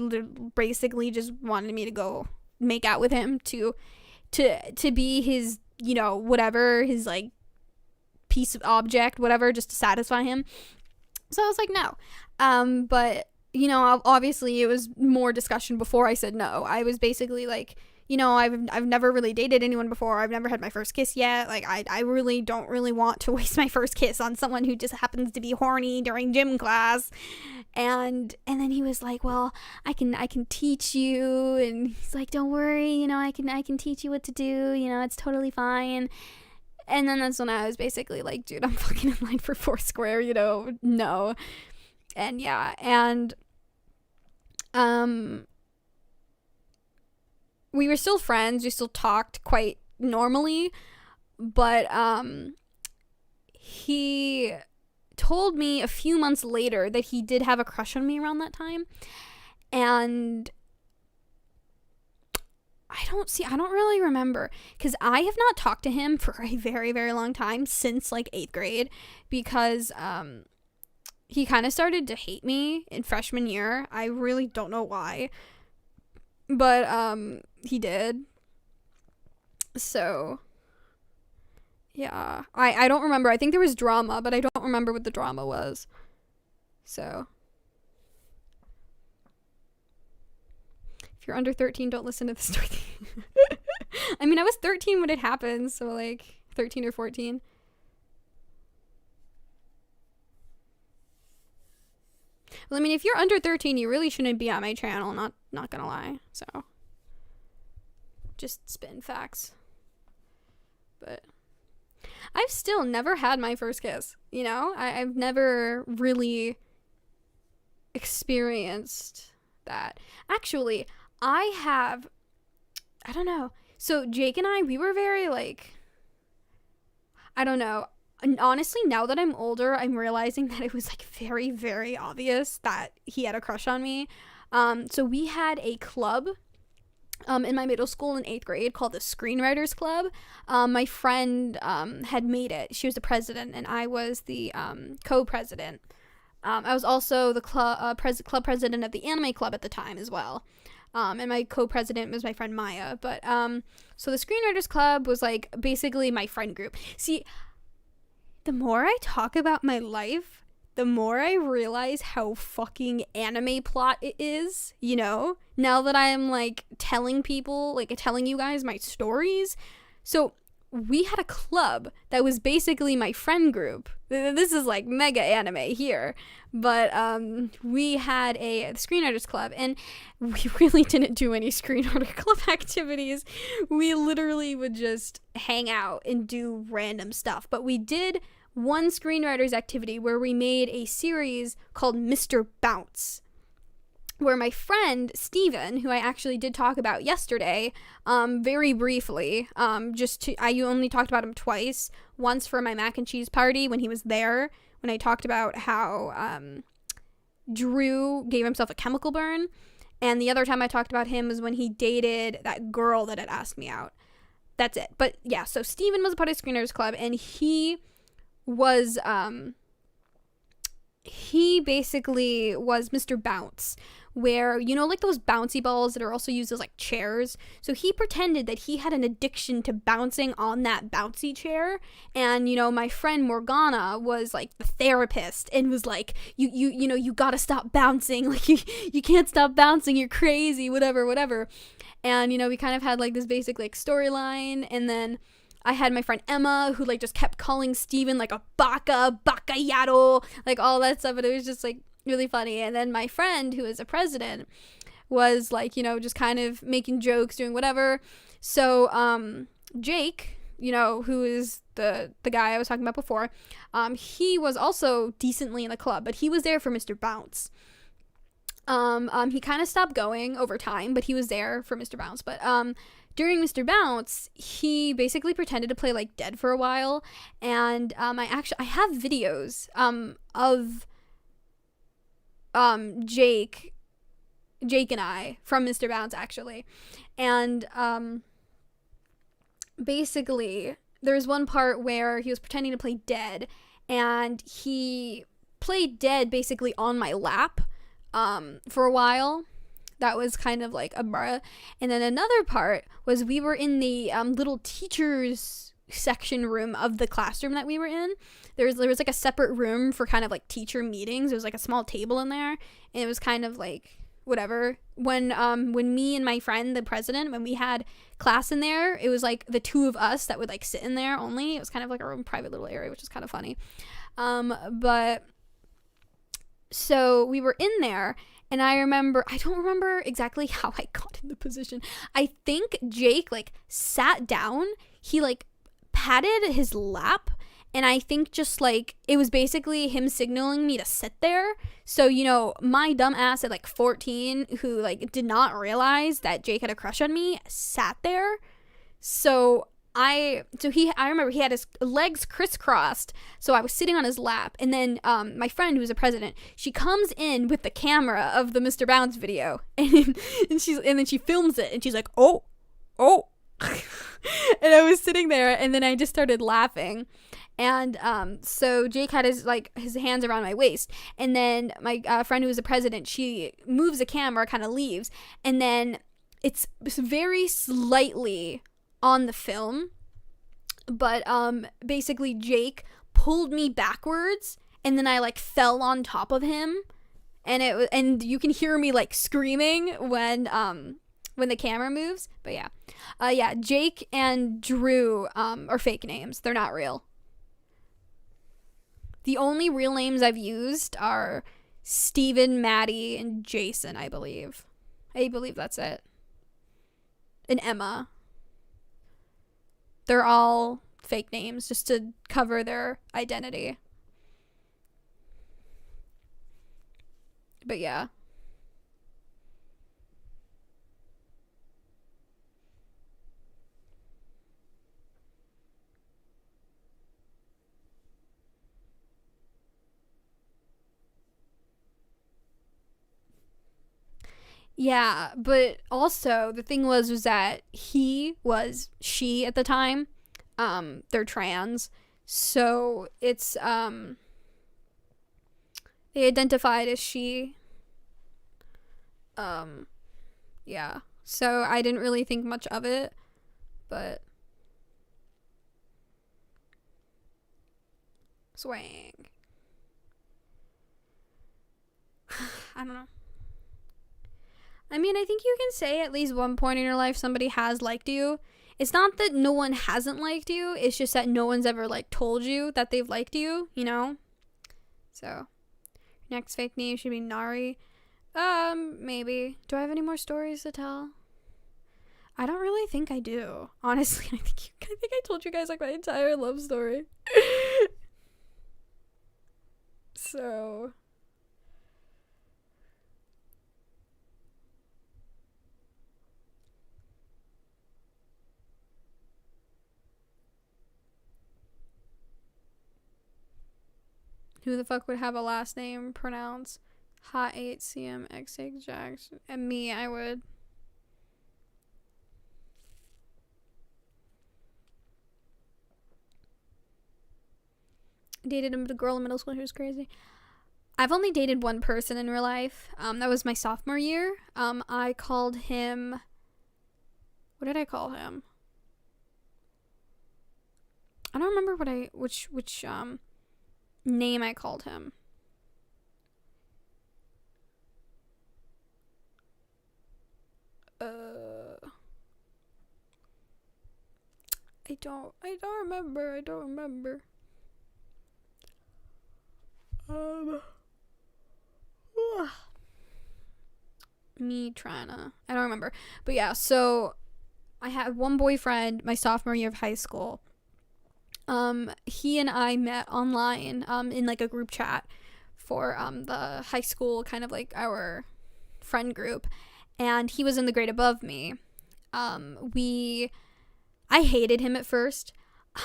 basically just wanted me to go make out with him to be his, whatever, his, like, piece of object, whatever, just to satisfy him. So I was like, no. But, obviously it was more discussion before I said no. I was basically like, I've never really dated anyone before. I've never had my first kiss yet. Like, I really don't really want to waste my first kiss on someone who just happens to be horny during gym class. And then he was like, well, I can teach you. And he's like, don't worry, I can teach you what to do. It's totally fine. And then that's when I was basically like, dude, I'm fucking in line for Foursquare, no. And yeah, and we were still friends. We still talked quite normally, but he told me a few months later that he did have a crush on me around that time. And I don't really remember, because I have not talked to him for a very, very long time, since like 8th grade, because he kind of started to hate me in freshman year. I really don't know why, but he did. So yeah, I don't remember. I think there was drama, but I don't remember what the drama was. So if you're under 13, don't listen to the story. I mean, I was 13 when it happened, so like 13 or 14. Well, I mean, if you're under 13, you really shouldn't be on my channel, not gonna lie. So just spitting facts. But I've still never had my first kiss, I've never really experienced that. Actually, I don't know. So Jake and I, we were very, like, I don't know. And honestly, now that I'm older, I'm realizing that it was, like, very, very obvious that he had a crush on me. So we had a club in my middle school in 8th grade called the Screenwriters Club. My friend had made it. She was the president, and I was the co-president. I was also the club president of the anime club at the time as well. And my co-president was my friend Maya. But so the Screenwriters Club was, like, basically my friend group. See, the more I talk about my life, the more I realize how fucking anime plot it is, you know? Now that I'm like telling people, like telling you guys my stories. So we had a club that was basically my friend group. This is like mega anime here. But we had a screenwriters club, and we really didn't do any screenwriter club activities. We literally would just hang out and do random stuff. But we did one screenwriters activity where we made a series called Mr. Bounce, where my friend Steven, who I actually did talk about yesterday, very briefly, I only talked about him twice. Once for my mac and cheese party when he was there, when I talked about how Drew gave himself a chemical burn, and the other time I talked about him was when he dated that girl that had asked me out. That's it. But yeah, so Steven was a part of Screenwriters Club, and he basically was Mr. Bounce, where, you know, like those bouncy balls that are also used as like chairs. So he pretended that he had an addiction to bouncing on that bouncy chair. And, you know, my friend Morgana was like the therapist and was like, you know, you gotta stop bouncing. Like you can't stop bouncing. You're crazy, whatever. And, you know, we kind of had like this basic like storyline. And then I had my friend Emma, who like just kept calling Steven like a baka yato, like all that stuff, and it was just like really funny. And then my friend, who is a president, was like, you know, just kind of making jokes, doing whatever. So Jake, you know, who is the guy I was talking about before, he was also decently in the club, but he was there for Mr. Bounce. He kind of stopped going over time, but he was there for Mr. Bounce. But during Mr. Bounce, he basically pretended to play like dead for a while, and I have videos of Jake and I from Mr. Bounce actually, and basically there's one part where he was pretending to play dead, and he played dead basically on my lap for a while. That was kind of like a bruh. And then another part was we were in the little teachers section room of the classroom that we were in. There was like a separate room for kind of like teacher meetings. There was like a small table in there, and it was kind of like whatever. When me and my friend, the president, when we had class in there, it was like the two of us that would like sit in there only. It was kind of like our own private little area, which is kind of funny. But so we were in there. And I don't remember exactly how I got in the position. I think Jake, like, sat down. He, like, patted his lap. And I think just, like, it was basically him signaling me to sit there. So, you know, my dumb ass at, like, 14, who, like, did not realize that Jake had a crush on me, sat there. So I remember he had his legs crisscrossed, so I was sitting on his lap, and then my friend, who was a president, she comes in with the camera of the Mr. Bounce video, and then she films it, and she's like, oh, and I was sitting there, and then I just started laughing, and so Jake had his hands around my waist, and then my friend, who was the president, she moves the camera, kind of leaves, and then it's very slightly on the film, but basically Jake pulled me backwards, and then I like fell on top of him, and you can hear me like screaming when the camera moves. But yeah, Jake and Drew are fake names. They're not real. The only real names I've used are Steven, Maddie, and Jason, I believe. That's it. And Emma. They're all fake names just to cover their identity. But yeah. Yeah, but also the thing was that she at the time, they're trans, so it's they identified as she. Yeah, so I didn't really think much of it, but Swang. I don't know. I mean, I think you can say at least one point in your life somebody has liked you. It's not that no one hasn't liked you. It's just that no one's ever, like, told you that they've liked you, you know? So, next fake name should be Nari. Maybe. Do I have any more stories to tell? I don't really think I do. Honestly, I think I told you guys, like, my entire love story. So... who the fuck would have a last name pronounced Hot 8 CM X8 Jackson? And me, I would. Dated a girl in middle school who was crazy. I've only dated one person in real life. That was my sophomore year. I called him. What did I call him? I don't remember which name I called him. I don't remember. Me trying to, I don't remember. But yeah, so I had one boyfriend my sophomore year of high school. He and I met online, in like a group chat for, the high school, kind of like our friend group, and he was in the grade above me. I hated him at first.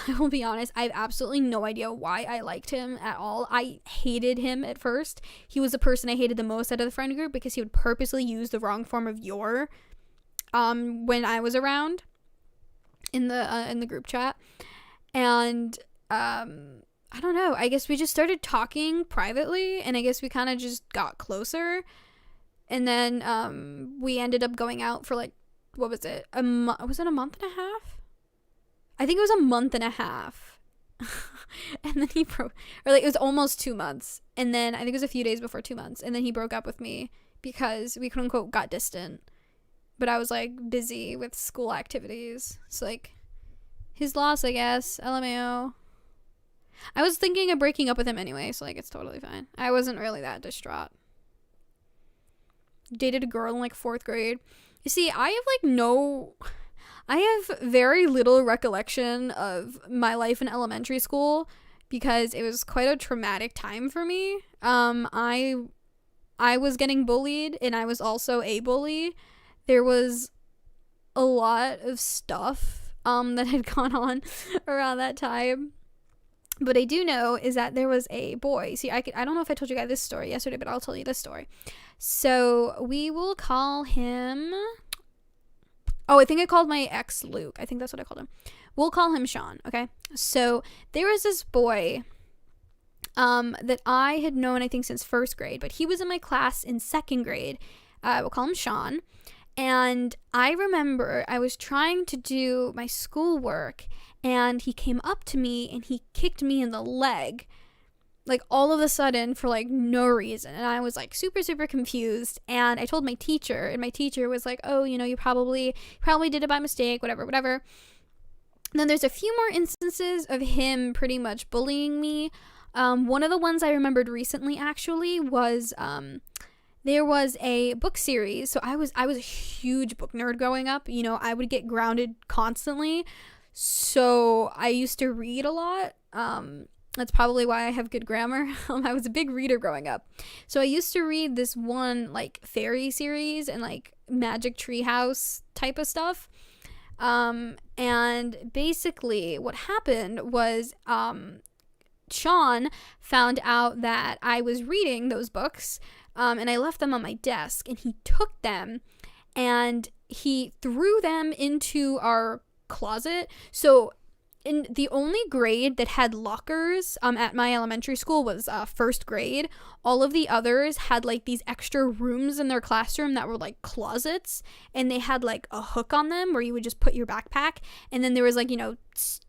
I will be honest, I have absolutely no idea why I liked him at all. I hated him at first. He was the person I hated the most out of the friend group because he would purposely use the wrong form of your, when I was around in the group chat. And I don't know, I guess we just started talking privately, and I guess we kind of just got closer, and then we ended up going out for like, what was it, was it a month and a half? I think it was a month and a half. And then he broke, or like it was almost 2 months, and then I think it was a few days before 2 months, and then he broke up with me because we quote unquote got distant, but I was like busy with school activities, so like his loss, I guess. LMAO. I was thinking of breaking up with him anyway, so like it's totally fine. I wasn't really that distraught. Dated a girl in like 4th grade. You see, I have very little recollection of my life in elementary school because it was quite a traumatic time for me. I was getting bullied, and I was also a bully. There was a lot of stuff that had gone on around that time. But I do know is that there was a boy. See, I don't know if I told you guys this story yesterday, but I'll tell you this story. So we will call him... Oh, I think I called my ex Luke. I think that's what I called him. We'll call him Sean, okay? So there was this boy that I had known, I think, since 1st grade, but he was in my class in 2nd grade. We'll call him Sean. And I remember I was trying to do my schoolwork, and he came up to me and he kicked me in the leg, like all of a sudden for like no reason. And I was like super, super confused. And I told my teacher, and my teacher was like, oh, you know, you probably did it by mistake, whatever. And then there's a few more instances of him pretty much bullying me. One of the ones I remembered recently actually was, there was a book series. So I was a huge book nerd growing up. You know, I would get grounded constantly. So I used to read a lot. That's probably why I have good grammar. I was a big reader growing up. So I used to read this one like fairy series and like magic treehouse type of stuff. And basically what happened was, Sean found out that I was reading those books, and I left them on my desk, and he took them and he threw them into our closet. So in the only grade that had lockers at my elementary school was 1st grade. All of the others had like these extra rooms in their classroom that were like closets, and they had like a hook on them where you would just put your backpack, and then there was like, you know,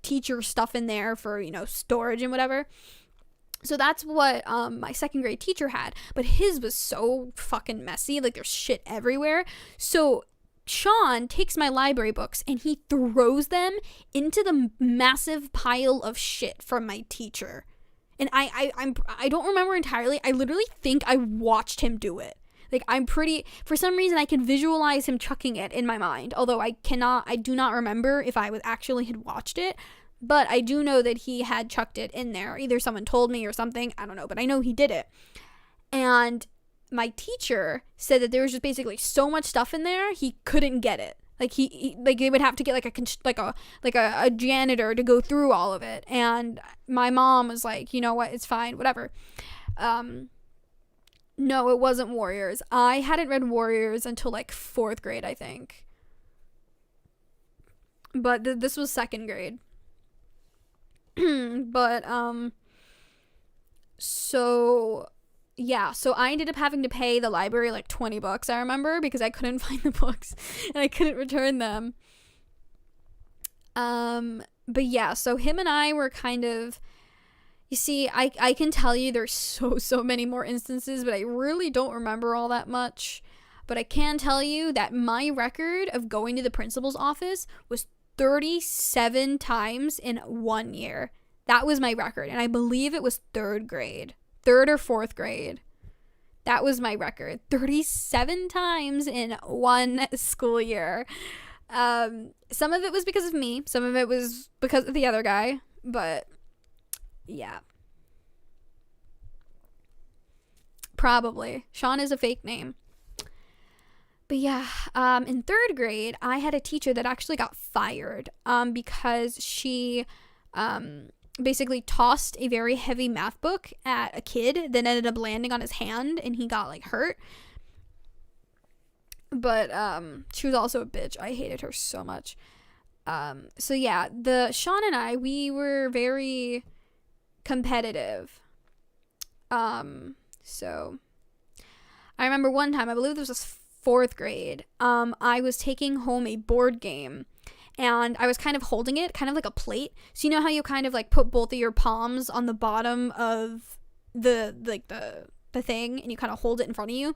teacher stuff in there for, you know, storage and whatever. So that's what my second grade teacher had, but his was so fucking messy. Like, there's shit everywhere. So Sean takes my library books and he throws them into the massive pile of shit from my teacher. And I don't remember entirely. I literally think I watched him do it. Like, for some reason I can visualize him chucking it in my mind. Although I do not remember if I had watched it. But I do know that he had chucked it in there. Either someone told me or something. I don't know. But I know he did it. And my teacher said that there was just basically so much stuff in there, he couldn't get it. Like, he they would have to get a janitor to go through all of it. And my mom was like, you know what? It's fine. Whatever. No, it wasn't Warriors. I hadn't read Warriors until like 4th grade, I think. But this was 2nd grade. But so yeah, so I ended up having to pay the library like $20, I remember, because I couldn't find the books and I couldn't return them. But yeah, so him and I were kind of, you see, I can tell you there's so many more instances, but I really don't remember all that much. But I can tell you that my record of going to the principal's office was 37 times in 1 year. That was my record. And I believe it was 3rd grade. 3rd or 4th grade. That was my record. 37 times in 1 school year. Some of it was because of me. Some of it was because of the other guy. But yeah. Probably. Sean is a fake name. But yeah, in 3rd grade, I had a teacher that actually got fired because she basically tossed a very heavy math book at a kid that ended up landing on his hand and he got like hurt. But she was also a bitch. I hated her so much. So yeah, Sean and I, we were very competitive. So I remember one time, I believe this was 4th grade, I was taking home a board game and I was kind of holding it kind of like a plate. So you know how you kind of like put both of your palms on the bottom of the thing and you kind of hold it in front of you?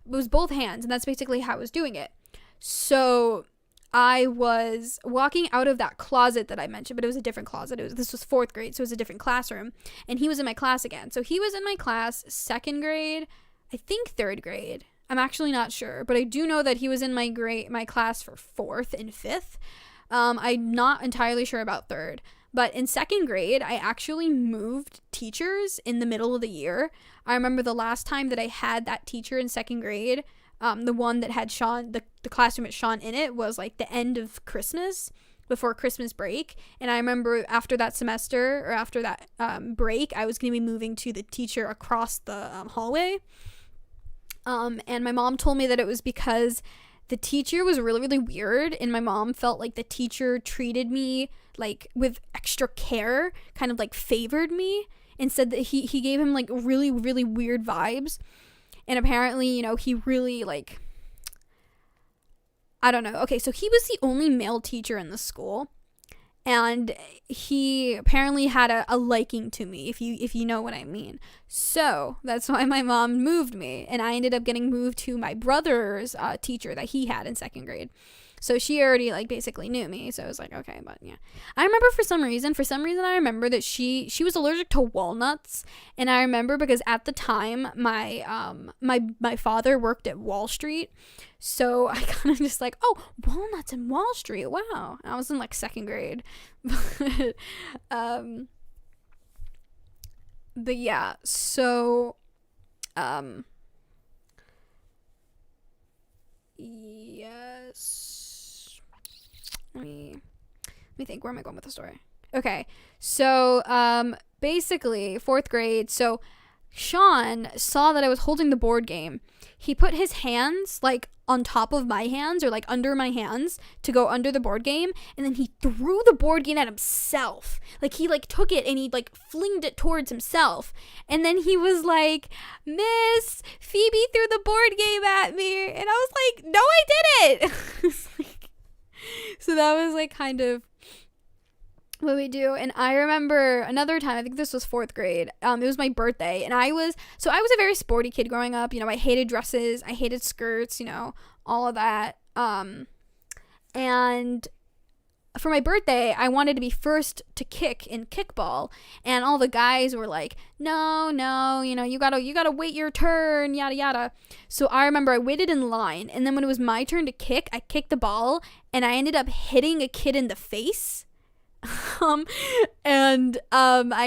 It was both hands, and that's basically how I was doing it. So I was walking out of that closet that I mentioned, but it was a different closet. This was 4th grade, so it was a different classroom, and he was in my class again. So he was in my class 2nd grade, I think 3rd grade. I'm actually not sure, but I do know that he was in my class for 4th and 5th. I'm not entirely sure about 3rd, but in 2nd grade, I actually moved teachers in the middle of the year. I remember the last time that I had that teacher in 2nd grade, the one that had Sean, the classroom with Sean in it, was like the end of Christmas, before Christmas break. And I remember after that semester, or after that break, I was going to be moving to the teacher across the hallway. And my mom told me that it was because the teacher was really, really weird, and my mom felt like the teacher treated me like with extra care, kind of like favored me, and said that he gave him like really, really weird vibes. And apparently, you know, he really like, I don't know. Okay, so he was the only male teacher in the school. And he apparently had a liking to me, if you know what I mean. So that's why my mom moved me, and I ended up getting moved to my brother's teacher that he had in 2nd grade. So she already like basically knew me, so I was like, okay. But yeah, I remember for some reason I remember that she was allergic to walnuts. And I remember because at the time my father worked at Wall Street, so I kind of just like, oh, walnuts in Wall Street, wow. I was in like 2nd grade. But yeah, so yes. Let me think. Where am I going with the story? Okay. So, basically, 4th grade. So, Sean saw that I was holding the board game. He put his hands, like, on top of my hands, or, like, under my hands to go under the board game. And then he threw the board game at himself. Like, he, like, took it and he, like, flinged it towards himself. And then he was like, Miss, Phoebe threw the board game at me. And I was like, no, I didn't. So that was like kind of what we do. And I remember another time, I think this was 4th grade. It was my birthday, and I was a very sporty kid growing up. You know, I hated dresses, I hated skirts, you know, all of that. And for my birthday, I wanted to be first to kick in kickball, and all the guys were like, no, you know, you gotta wait your turn, yada yada. So I remember I waited in line, and then when it was my turn to kick, I kicked the ball, and I ended up hitting a kid in the face. I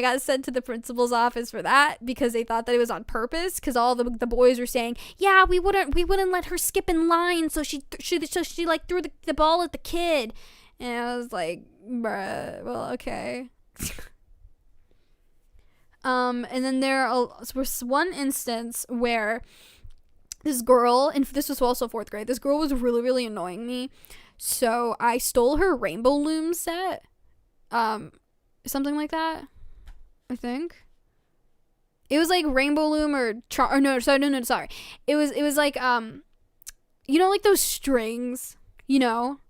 got sent to the principal's office for that because they thought that it was on purpose, because all the boys were saying, yeah, we wouldn't let her skip in line, so she like threw the ball at the kid. And I was like, bruh, well, okay. And then there was one instance where this girl, and this was also 4th grade, this girl was really, really annoying me. So I stole her Rainbow Loom set. Something like that, I think. It was like Rainbow Loom sorry. It was like, you know, like those strings, you know?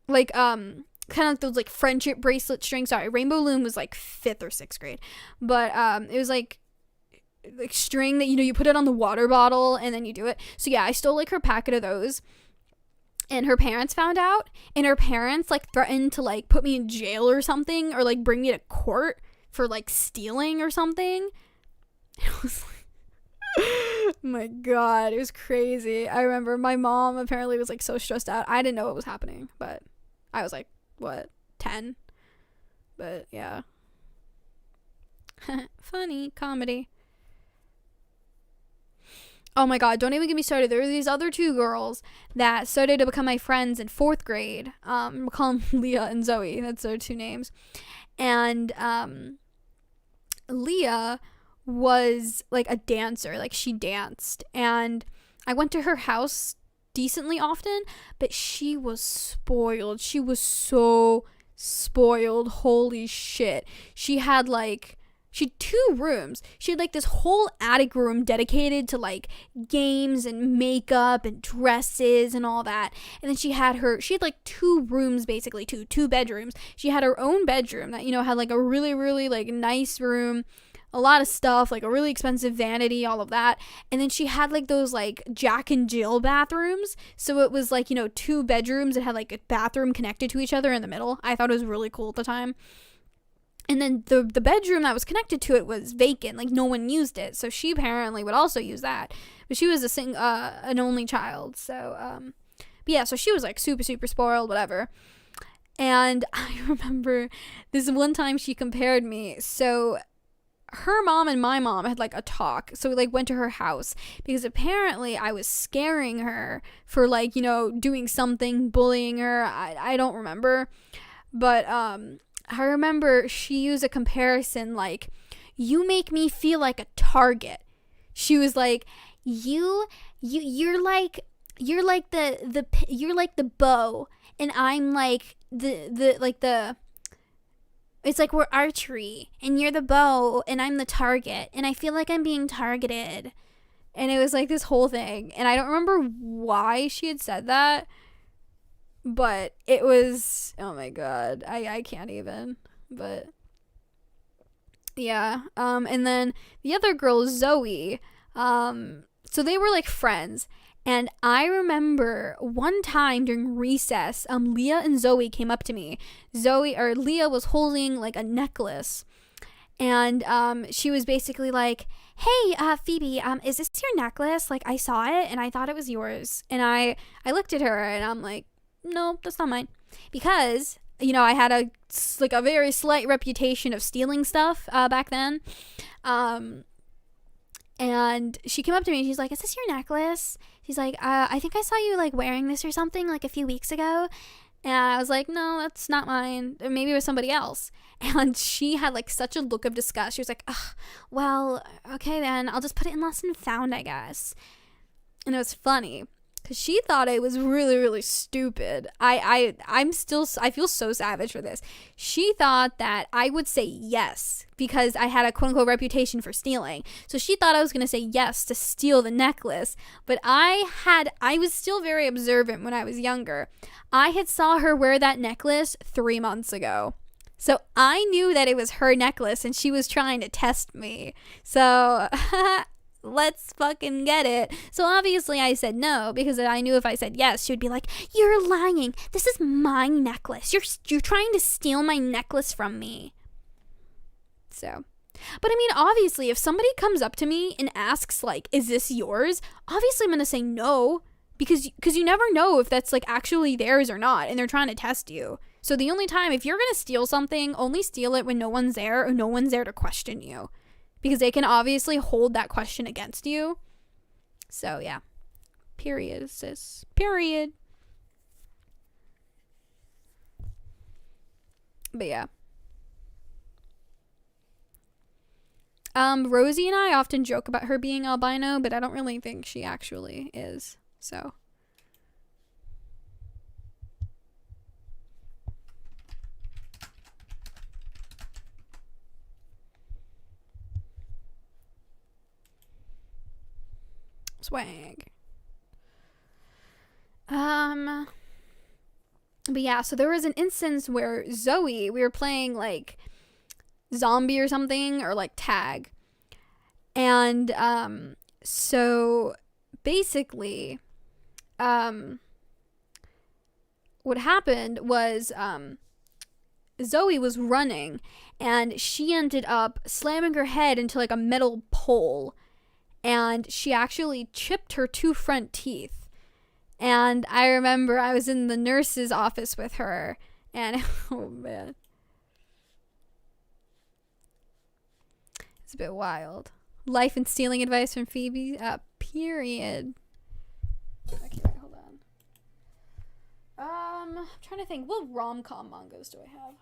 Like, kind of those like friendship bracelet strings. Sorry, Rainbow Loom was like 5th or 6th grade. But, it was like string that, you know, you put it on the water bottle and then you do it. So yeah, I stole like her packet of those. And her parents found out, and her parents like threatened to like put me in jail or something, or like bring me to court for like stealing or something. It was like, my God, it was crazy. I remember my mom apparently was like so stressed out. I didn't know what was happening, but I was like, what, 10? But yeah. Funny comedy. Oh my God, don't even get me started. There were these other 2 girls that started to become my friends in 4th grade. We'll call them Leah and Zoe. That's their 2 names. And Leah was like a dancer. Like, she danced. And I went to her house decently often, but she was spoiled. She was so spoiled. Holy shit. She had 2 rooms. She had like this whole attic room dedicated to like games and makeup and dresses and all that. And then she had like 2 rooms, basically two bedrooms. She had her own bedroom that, you know, had like a really, really like nice room, a lot of stuff, like a really expensive vanity, all of that. And then she had like those like Jack and Jill bathrooms. So it was like, you know, 2 bedrooms that had like a bathroom connected to each other in the middle. I thought it was really cool at the time. And then the bedroom that was connected to it was vacant, like no one used it. So she apparently would also use that. But she was an only child. So, but yeah, so she was like super, super spoiled, whatever. And I remember this one time she compared me. So her mom and my mom had like a talk. So we like went to her house because apparently I was scaring her for like, you know, doing something, bullying her. I don't remember. But, I remember she used a comparison like, you make me feel like a target. She was like, you're like the bow, and I'm like it's like we're archery, and you're the bow and I'm the target, and I feel like I'm being targeted. And it was like this whole thing, and I don't remember why she had said that. But it was, oh my God, I can't even, but yeah. And then the other girl, Zoe, so they were like friends. And I remember one time during recess, Leah and Zoe came up to me. Leah was holding like a necklace. And she was basically like, hey, Phoebe, is this your necklace? Like, I saw it and I thought it was yours. And I looked at her and I'm like, no, that's not mine. Because, you know, I had a very slight reputation of stealing stuff back then. And she came up to me and she's like, is this your necklace? She's like, I think I saw you like wearing this or something like a few weeks ago. And I was like, no, that's not mine. Or maybe it was somebody else. And she had like such a look of disgust. She was like, well, okay then, I'll just put it in lost and found, I guess. And it was funny because she thought it was really, really stupid. I feel so savage for this. She thought that I would say yes because I had a quote unquote reputation for stealing. So she thought I was going to say yes to steal the necklace. But I was still very observant when I was younger. I had saw her wear that necklace 3 months ago. So I knew that it was her necklace and she was trying to test me. So let's fucking get it. So obviously I said no because I knew if I said yes, she would be like, "You're lying. This is my necklace. You're trying to steal my necklace from me." So, but I mean, obviously if somebody comes up to me and asks like, "Is this yours?" Obviously I'm going to say no because you never know if that's like actually theirs or not, and they're trying to test you. So the only time, if you're going to steal something, only steal it when no one's there or no one's there to question you, because they can obviously hold that question against you. So yeah. Period, sis. Period. But yeah. Rosie and I often joke about her being albino, but I don't really think she actually is. So. Swag. But yeah, so there was an instance where Zoe, we were playing like zombie or something, or like tag. And so basically what happened was Zoe was running and she ended up slamming her head into like a metal pole, and she actually chipped her 2 front teeth. And I remember I was in the nurse's office with her, and oh man, it's a bit wild. Life and stealing advice from Phoebe. Period. Okay, wait, hold on. I'm trying to think. What rom-com mangas do I have?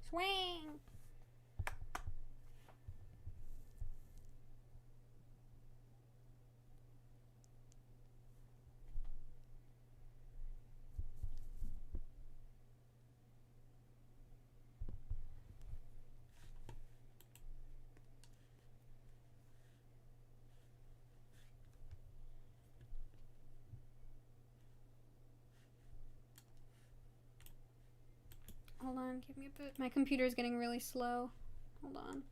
Swing. Hold on, give me a bit. My computer's getting really slow. Hold on.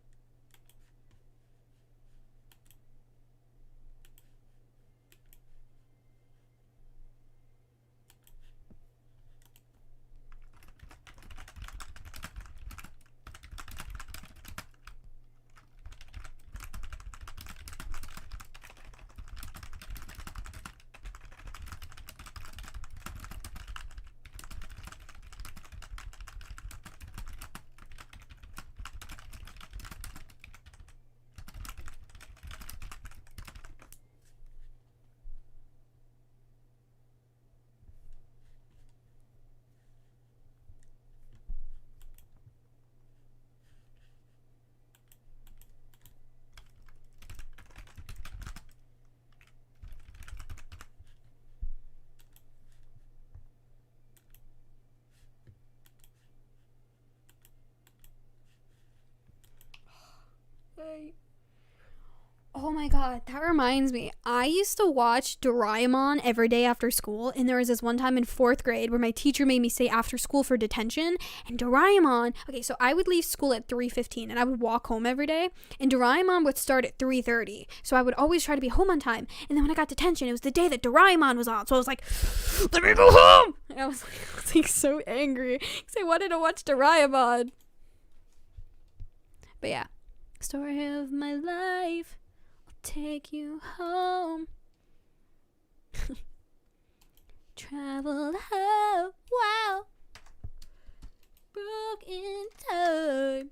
my god, that reminds me. I used to watch Doraemon every day after school, and there was this one time in 4th grade where my teacher made me stay after school for detention, and Doraemon, okay, so I would leave school at 3:15 and I would walk home every day, and Doraemon would start at 3:30. So I would always try to be home on time. And then when I got detention, it was the day that Doraemon was on. So I was like, "Let me go home." And I was like so angry cuz I wanted to watch Doraemon. But yeah, story of my life. Take you home. Travel home. Wow. Broke in time.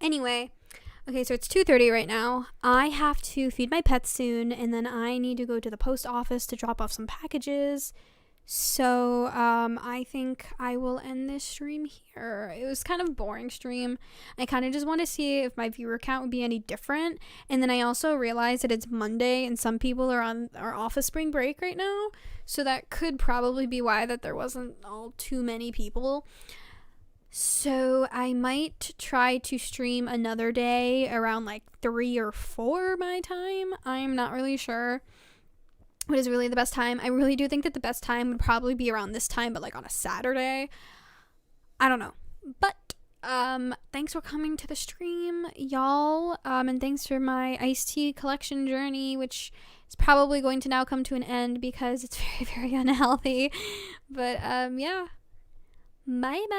Anyway, okay, so it's 2:30 right now. I have to feed my pets soon, and then I need to go to the post office to drop off some packages. So, I think I will end this stream here. It was kind of a boring stream. I kind of just want to see if my viewer count would be any different. And then I also realized that it's Monday and some people are off of spring break right now. So that could probably be why that there wasn't all too many people. So I might try to stream another day around like 3 or 4 my time. I'm not really sure what is really the best time. I really do think that the best time would probably be around this time, but like on a Saturday. I don't know. But thanks for coming to the stream, y'all. And thanks for my iced tea collection journey, which is probably going to now come to an end because it's very, very unhealthy. But yeah. Bye bye.